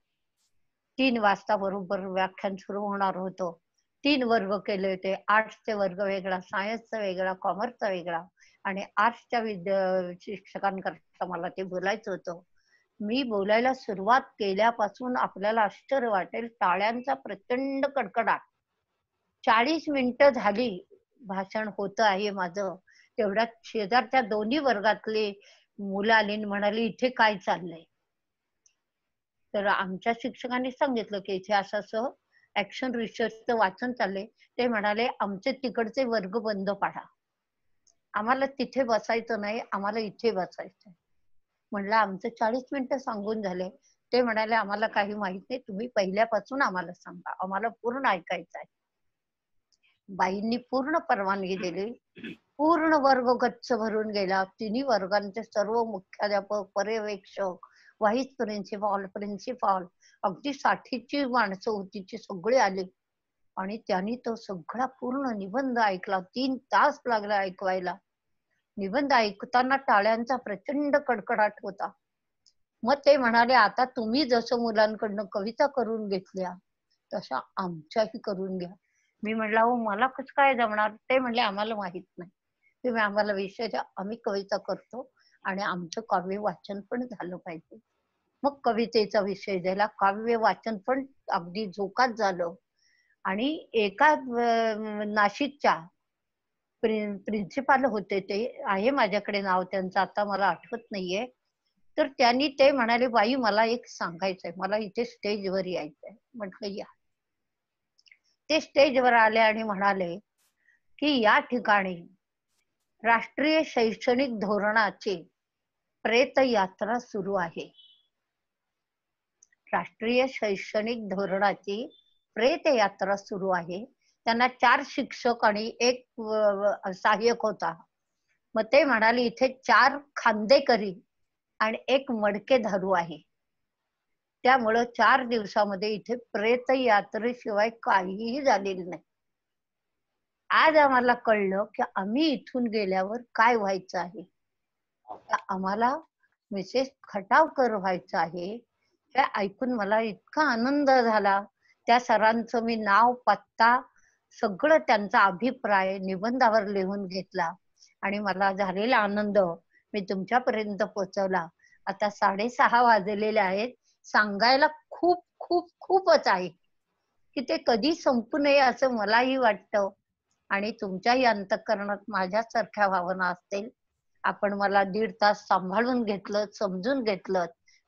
Speaker 1: 3 वाजता बरोबर व्याख्यान सुरू होणार होतं. 3 वर्ग केले होते. आर्ट्सचे वर्ग वेगळा, सायन्सचा वेगळा, कॉमर्सचा वेगळा, आणि आर्ट्सच्या शिक्षकांकरता मला ते बोलायचं होतं. मी बोलायला सुरुवात केल्यापासून आपल्याला आश्चर्य वाटेल, टाळ्यांचा प्रचंड कडकडाट. 40 मिनिटं झाली भाषण होतं आहे माझं, तेवढ्यात शेजारच्या दोन्ही वर्गातले मुलं आली आणि म्हणाली, इथे काय चाललंय? तर आमच्या शिक्षकांनी सांगितलं की इथे असं असं ऍक्शन रिसर्चचं वाचन चाललंय. ते म्हणाले, आमचे तिकडचे वर्ग बंद पाडा, आम्हाला तिथे बसायचं नाही, आम्हाला इथे बसायचंय. म्हणलं, आमचं 40 मिनिटं सांगून झाले. ते म्हणाले, आम्हाला काही माहित नाही, तुम्ही पहिल्यापासून आम्हाला सांगा, आम्हाला पूर्ण ऐकायचं आहे. बाईंनी पूर्ण परवानगी दिली. पूर्ण वर्ग गच्च भरून गेला. 3 वर्गांचे सर्व मुख्याध्यापक, पर्यवेक्षक, व्हाईस प्रिन्सिपॉल, प्रिन्सिपॉल, अगदी 60ची माणसं होती ती सगळी आली आणि त्यांनी तो सगळा पूर्ण निबंध ऐकला. 3 तास लागला ऐकवायला. निबंध ऐकताना टाळ्यांचा प्रचंड कडकडाट होता. मग ते म्हणाले, आता तुम्ही जसं मुलांकडनं कविता करून घेतल्या तशा आमच्याही करून घ्या. मी म्हणलं, अहो मला कसं काय जमणार? ते म्हणले, आम्हाला माहित नाही, तुम्ही आम्हाला विषय द्या, आम्ही कविता करतो आणि आमचं काव्य वाचन पण झालं पाहिजे. मग कवितेचा विषय दिला, काव्य वाचन पण अगदी झोकात झालं. आणि एका नाशिकच्या प्रिन्सिपाल होते, ते आहे माझ्याकडे नाव त्यांचं, आता मला आठवत नाहीये. तर त्यांनी ते म्हणाले, बाई मला एक सांगायचंय, मला इथे स्टेजवर यायचंय. म्हटलं या. ते स्टेजवर आले आणि म्हणाले की या ठिकाणी राष्ट्रीय शैक्षणिक धोरणाची प्रेत यात्रा सुरू आहे. राष्ट्रीय शैक्षणिक धोरणाची प्रेत यात्रा सुरू आहे. त्यांना 4 शिक्षक आणि 1 सहाय्यक होता. मग ते म्हणाले, इथे 4 खांदेकरी आणि 1 मडकेधारू आहे. त्यामुळं 4 दिवसामध्ये इथे प्रेत यात्रेशिवाय काहीही झालेलं नाही. आज आम्हाला कळलं की आम्ही इथून गेल्यावर काय व्हायचं आहे. आम्हाला मिसेस खटावकर व्हायचं आहे. हे ऐकून मला इतका आनंद झाला. त्या सरांचं मी नाव, पत्ता, सगळं त्यांचा अभिप्राय निबंधावर लिहून घेतला आणि मला झालेला आनंद मी तुमच्यापर्यंत पोहोचवला. आता 6:30 वाजलेले आहेत. सांगायला खूप खूप खूपच आहे की ते कधी संपू नये असं मलाही वाटतं आणि तुमच्याही अंतःकरणात माझ्यासारख्या भावना असतील. आपण मला 1.5 तास सांभाळून घेतलं, समजून घेतलं.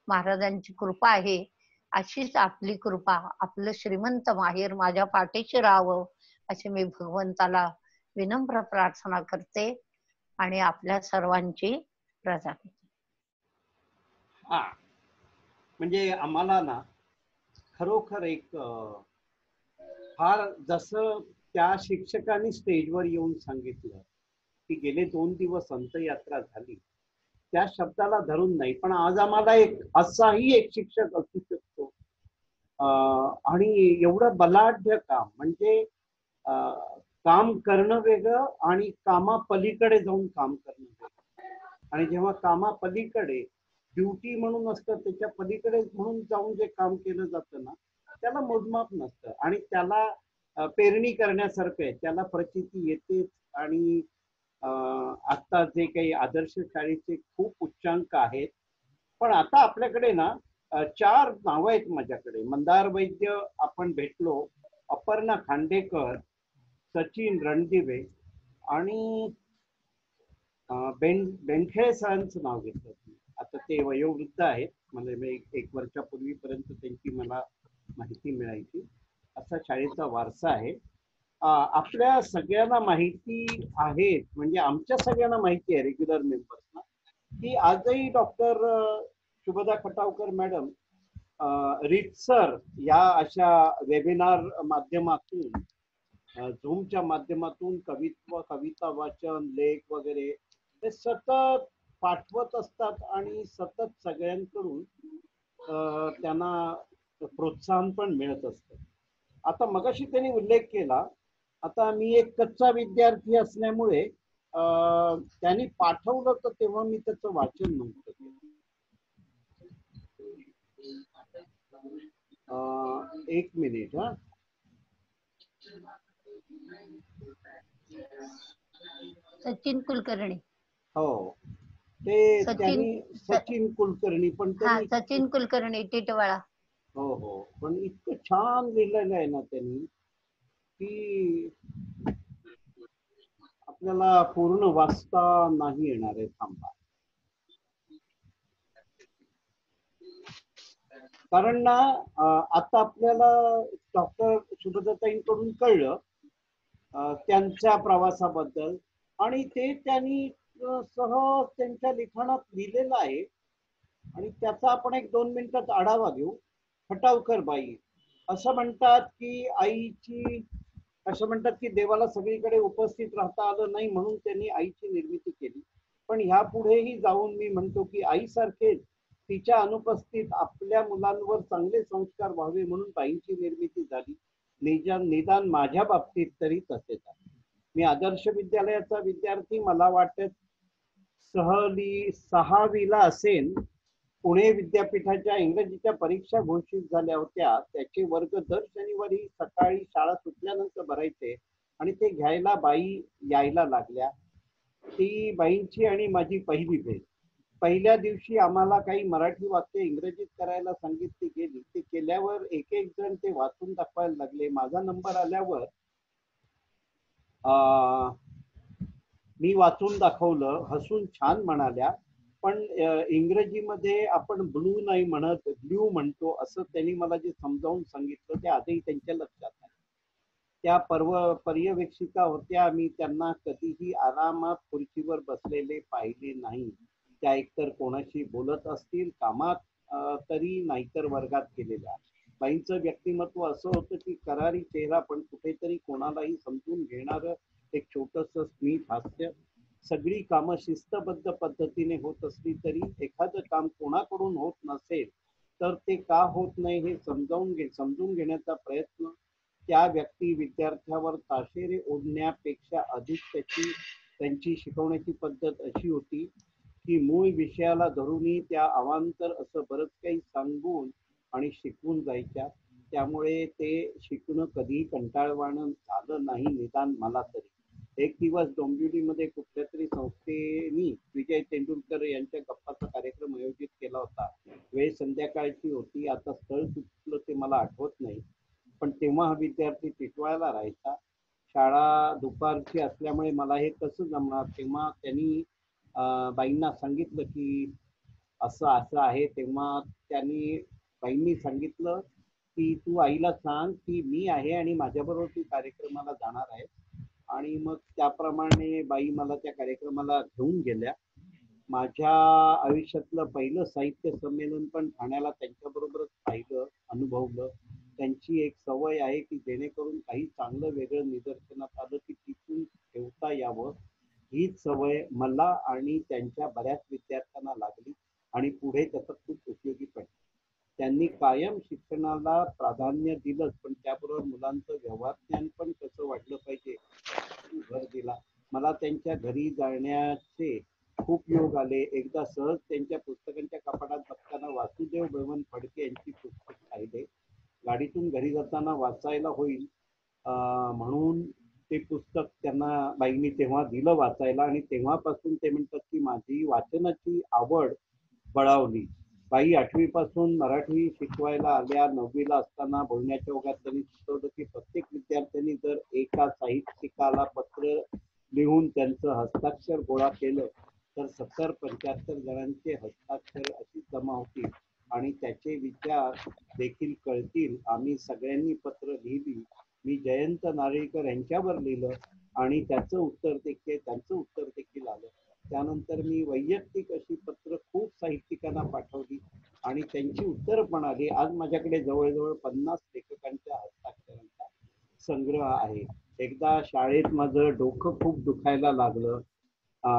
Speaker 1: महाराजांची कृपा आहे. अशीच आपली कृपा, आपलं श्रीमंत माहेर माझ्या पाठीशी राहावं अशी मी भगवंताला विनम्र प्रार्थना करते आणि आपल्या सर्वांची रजा घेते.
Speaker 2: हा, म्हणजे आम्हाला ना खरोखर एक फार जसं त्या शिक्षकांनी स्टेजवर येऊन सांगितलं की गेले 2 दिवस अंतयात्रा झाली, त्या शब्दाला धरून नाही, पण आज आम्हाला एक असाही एक शिक्षक असू शकतो आणि एवढं बलाढ्य काम, म्हणजे काम करणं वेगळं आणि कामापलीकडे जाऊन काम करणं वेगळं. आणि जेव्हा कामापलीकडे ड्युटी म्हणून असतं, त्याच्या पलीकडे म्हणून जाऊन जे काम केलं जातं ना, त्याला मोजमाप नसतं आणि त्याला पेरणी करण्यासारखं आहे, त्याला प्रचिती येते. आणि आता जे काही आदर्श शाळेचे खूप उच्चांक आहेत, पण आता आपल्याकडे ना 4 नावं आहेत माझ्याकडे. मंदार वैद्य आपण भेटलो, अपर्णा खांडेकर, सचिन रणदिवे आणि बेनखेळे सरांचं नाव घेतलं. आता ते वयोवृद्ध आहेत, म्हणजे मी 1 वर्षापूर्वीपर्यंत त्यांची मला माहिती मिळायची. असा शाळेचा वारसा आहे. आपल्या सगळ्यांना माहिती आहे, म्हणजे आमच्या सगळ्यांना माहिती आहे रेग्युलर मेंबर्सना, की आजही डॉक्टर शुभदा खटावकर मॅडम रीतसर या अशा वेबिनार माध्यमातून, झूमच्या माध्यमातून कवित्व, कविता वाचन, लेख वगैरे ते सतत पाठवत असतात आणि सतत सगळ्यांकडून त्यांना प्रोत्साहन पण मिळत असतं. आता मगाशी त्यांनी उल्लेख केला, आता मी एक कच्चा विद्यार्थी असल्यामुळे त्यांनी पाठवलं तर तेव्हा मी त्याचं वाचन नव्हतं केलं. 1 मिनिट. हा,
Speaker 1: सचिन कुलकर्णी.
Speaker 2: हो, ते त्यांनी सचिन कुलकर्णी, पण त्यांनी
Speaker 1: सचिन कुलकर्णी टिटवाळा.
Speaker 2: हो हो, पण इतकं छान लिहिलेलं आहे ना त्यांनी की आपल्याला पूर्ण वाचता नाही येणार आहे. थांबा, कारण ना आता आपल्याला डॉक्टर शुभदाताईंकडून कळलं त्यांच्या प्रवासाबद्दल, आणि ते त्यांनी सहज त्यांच्या लिखाणात लिहिलेलं आहे आणि त्याचा आपण 1-2 मिनिटात आढावा घेऊ. खटावकर बाई असं म्हणतात की असं म्हणतात की देवाला सगळीकडे उपस्थित राहता आलं नाही म्हणून त्यांनी आईची निर्मिती केली. पण ह्या पुढेही जाऊन मी म्हणतो की आईसारखेच तिच्या अनुपस्थित आपल्या मुलांवर चांगले संस्कार व्हावे म्हणून बाईंची निर्मिती झाली. निदान माझ्या बाबतीत तरी तसेच आहे. मी आदर्श विद्यालयाचा विद्यार्थी, मला वाटत 6वीला असेल. पुणे विद्यापीठाच्या इंग्रजीच्या परीक्षा घोषित झाल्या होत्या. त्याचे वर्ग दर शनिवारी सकाळी शाळा सुटल्यानंतर भरायचे आणि ते घ्यायला बाई यायला लागल्या. ती बाईंची आणि माझी पहिली भेट. पहिल्या दिवशी आम्हाला काही मराठी वाक्य इंग्रजीत करायला सांगितली गेली. ते केल्यावर एक एक जण ते वाचून दाखवायला लागले. माझा नंबर आल्यावर मी वाचून दाखवलं. हसून छान म्हणाल्या, पण इंग्रजीमध्ये आपण ब्लू नाही म्हणत, ब्ल्यू म्हणतो असं त्यांनी मला जे समजावून सांगितलं ते आजही त्यांच्या लक्षात आहे. त्या पर्यवेक्षिका होत्या. मी त्यांना कधीही आरामात खुर्चीवर बसलेले पाहिले नाही. त्या एकतर कोणाशी बोलत असतील कामात तरी नाहीतर वर्गात गेलेल्या. बाईंचं व्यक्तिमत्व असं होतं की करारी चेहरा, पण कुठेतरी कोणालाही समजून घेणारं एक छोटस स्मित हास्य. सगळी कामं शिस्तबद्ध पद्धतीने होत असली तरी एखादं काम कोणाकडून होत नसेल तर ते का होत नाही हे समजून घेण्याचा प्रयत्न. त्या व्यक्ती विद्यार्थ्यावर ताशेरे ओढण्यापेक्षा अधिक त्यांची शिकवण्याची पद्धत अशी होती की मूळ विषयाला धरूनही त्या अवांतर असं बरंच काही सांगून आणि शिकवून जायच्या. त्यामुळे ते शिकणं कधीही कंटाळवाणं झालं नाही, निदान मला तरी. एक दिवस डोंबिवलीमध्ये कुठल्या तरी संस्थेनी विजय तेंडुलकर यांच्या गप्पाचा कार्यक्रम आयोजित केला होता. वेळ संध्याकाळची होती. आता स्थळ कुठलं ते मला आठवत नाही, पण तेव्हा हा विद्यार्थी टिटवाळ्याला राहायचा. शाळा दुपारची असल्यामुळे मला हे कसं जमणार. तेव्हा त्यांनी बाईंना सांगितलं की असं असं आहे. तेव्हा बाईंनी सांगितलं की तू आईला सांग की मी आहे आणि माझ्याबरोबर ती कार्यक्रमाला जाणार आहे. आणि मग त्याप्रमाणे बाई मला त्या कार्यक्रमाला घेऊन गेल्या. माझ्या आयुष्यातलं पहिलं साहित्य संमेलन पण ठाण्याला त्यांच्याबरोबरच पाहिलं, अनुभवलं. त्यांची एक सवय आहे की जेणेकरून काही चांगलं वेगळं निदर्शनात आलं की तिथून ठेवता यावं. हीच सवय मला आणि त्यांच्या बऱ्याच विद्यार्थ्यांना लागली आणि पुढे त्याचा खूप उपयोगी पडला. त्यांनी कायम शिक्षणाला प्राधान्य दिलंच, पण त्याबरोबर मुलांचं व्यवहार ज्ञान पण कसं वाटलं पाहिजे भर दिला. मला त्यांच्या घरी जाण्याचे खूप योग आले. एकदा सहज त्यांच्या पुस्तकांच्या कपाटात बघताना वासुदेव बळवंत फडके यांची पुस्तक पाहिले. गाडीतून घरी जाताना वाचायला होईल म्हणून ते पुस्तक त्यांना बाईंनी तेव्हा दिलं वाचायला आणि तेव्हापासून ते म्हणतात की माझी वाचनाची आवड बळावली. बाई 8वी पासून मराठी शिकवायला आल्या. 9वीला असताना बोलण्याच्या ओघात त्यांनी सुचवलं की प्रत्येक विद्यार्थ्यांनी जर एका साहित्यिकाला पत्र लिहून त्यांचं हस्ताक्षर गोळा केलं तर 70-75 जणांचे हस्ताक्षर अशी जमा होतील आणि त्याचे विचार देखील कळतील. आम्ही सगळ्यांनी पत्र लिहिली. मी जयंत नारळीकर यांच्यावर लिहिलं आणि त्यांचं उत्तर देखील आलं. त्यानंतर मी वैयक्तिक अशी पत्र खूप साहित्यिकांना पाठवली आणि त्यांची उत्तरं पण आली. आज माझ्याकडे जवळजवळ 50 लेखकांच्या हस्ताक्षरांचा संग्रह आहे. एकदा शाळेत माझं डोकं खूप दुखायला लागलं.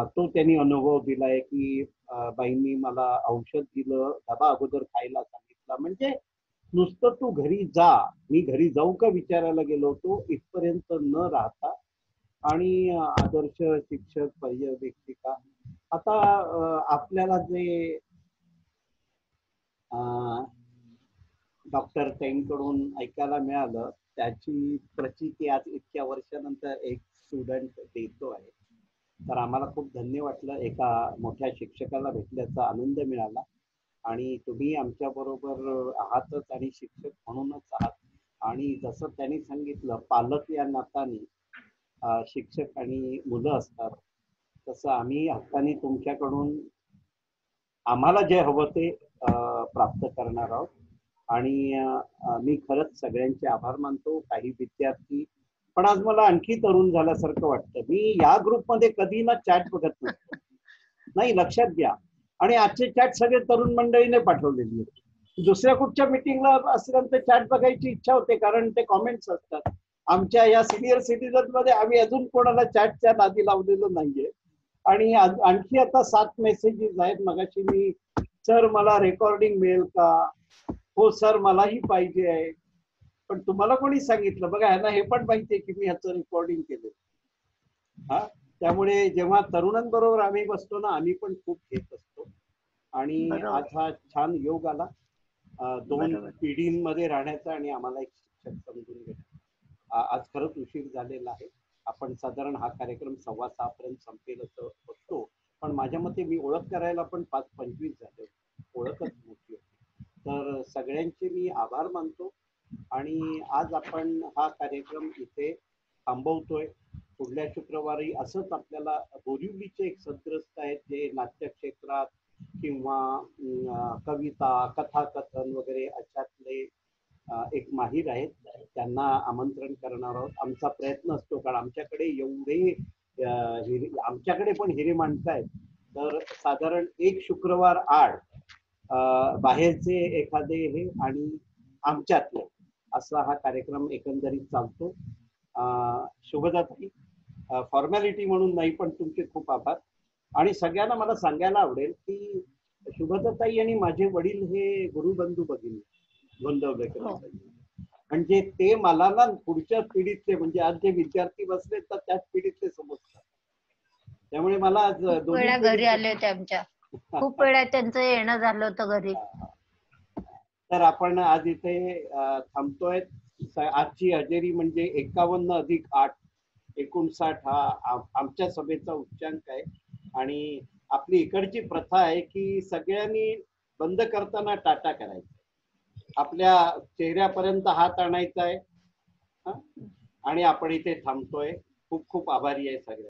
Speaker 2: तो त्यांनी अनुभव दिलाय की बाईंनी मला औषध दिलं, डबा अगोदर खायला सांगितला. म्हणजे नुसतं तू घरी जा, मी घरी जाऊ का विचारायला गेलो होतो इथपर्यंत न राहता. आणि आदर्श शिक्षक, पर्यवेक्षिका. आता आपल्याला जे डॉक्टर ताईंकडून ऐकायला मिळालं त्याची प्रचिती आज इतक्या वर्षानंतर एक स्टुडंट देतो आहे. तर आम्हाला खूप धन्य वाटलं. एका मोठ्या शिक्षकाला भेटल्याचा आनंद मिळाला आणि तुम्ही आमच्या बरोबर आहातच आणि शिक्षक म्हणूनच आहात. आणि जसं त्यांनी सांगितलं पालक या नात्याने शिक्षक आणि मुलं असतात, तसं आम्ही हक्काने तुमच्याकडून आम्हाला जे हवं ते प्राप्त करणार आहोत. आणि मी खरंच सगळ्यांचे आभार मानतो. काही विद्यार्थी पण आज मला आणखी तरुण झाल्यासारखं वाटतं. मी या ग्रुपमध्ये कधी ना चॅट बघत नसतो, नाही लक्षात घ्या. आणि आजचे चॅट सगळे तरुण मंडळीने पाठवलेली आहेत. दुसऱ्या कुठच्या मिटिंगला असल्यानंतर चॅट बघायची इच्छा होते कारण ते कॉमेंट्स असतात. आमच्या या सिनियर सिटीजन मध्ये आम्ही अजून कोणाला चॅटच्या नादी लावलेलं नाहीये. आणि आणखी आता 7 मेसेजेस आहेत. मगाशी मी सर मला रेकॉर्डिंग मिळेल का? हो सर मलाही पाहिजे आहे. पण तुम्हाला कोणी सांगितलं? बघा ह्यांना हे पण माहितीये की मी ह्याचं रेकॉर्डिंग केलं. हा, त्यामुळे जेव्हा तरुणांबरोबर आम्ही बसतो ना, आम्ही पण खूप घेत असतो. आणि
Speaker 1: बरोबर
Speaker 2: आज हा छान योग आला दोन
Speaker 1: बरोबर
Speaker 2: पिढींमध्ये राहण्याचा आणि आम्हाला एक शिक्षक समजून घेण्याचा. आज खरंच उशीर झालेला आहे. आपण साधारण हा कार्यक्रम 6:15 पर्यंत संपेल असं बघतो. पण माझ्या मते मी ओळख करायला पण 5:25 झाले. ओळखच मोठी होती. तर सगळ्यांचे मी आभार मानतो आणि आज आपण हा कार्यक्रम इथे थांबवतोय. पुढल्या शुक्रवारी असंच आपल्याला बोरिवलीचे एक सद्ग्रस्त आहेत जे नाट्य क्षेत्रात किंवा कविता कथाकथन वगैरे अशातले एक माहीर आहेत, त्यांना आमंत्रण करणार आहोत. आमचा प्रयत्न असतो कारण आमच्याकडे एवढे आमच्याकडे पण हिरे माणसं आहेत. तर साधारण एक शुक्रवार आड बाहेरचे एखादे हे आणि आमच्यातले असा हा कार्यक्रम एकंदरीत चालतो. शुभदाताई, फॉर्मॅलिटी म्हणून नाही पण तुमचे खूप आभार. आणि सगळ्यांना मला सांगायला आवडेल की शुभदाताई आणि माझे वडील हे गुरुबंधू भगिनी गोंदवलेकर.
Speaker 1: हो
Speaker 2: म्हणजे ते मला ना पुढच्या पिढीतले म्हणजे आज जे विद्यार्थी बसले तर त्याच पिढीतले समजतात. त्यामुळे मला आज
Speaker 1: खूप
Speaker 2: दोन्ही
Speaker 1: वेळा घरी
Speaker 2: पिढीतले
Speaker 1: आले होते आमच्या. खूप वेळा त्यांचं येणं झालं होतं घरी.
Speaker 2: तर आपण आज इथे थांबतोय. आजची हजेरी म्हणजे 51+8 59 हा आमच्या सभेचा उच्चांक आहे. आणि आपली इकडची प्रथा आहे की सगळ्यांनी बंद करताना टाटा करायचा, आपल्या चेहऱ्यापर्यंत हात आणायचा आहे. आणि आपण इथे थांबतोय. खूप खूप आभारी आहे सगळ्या.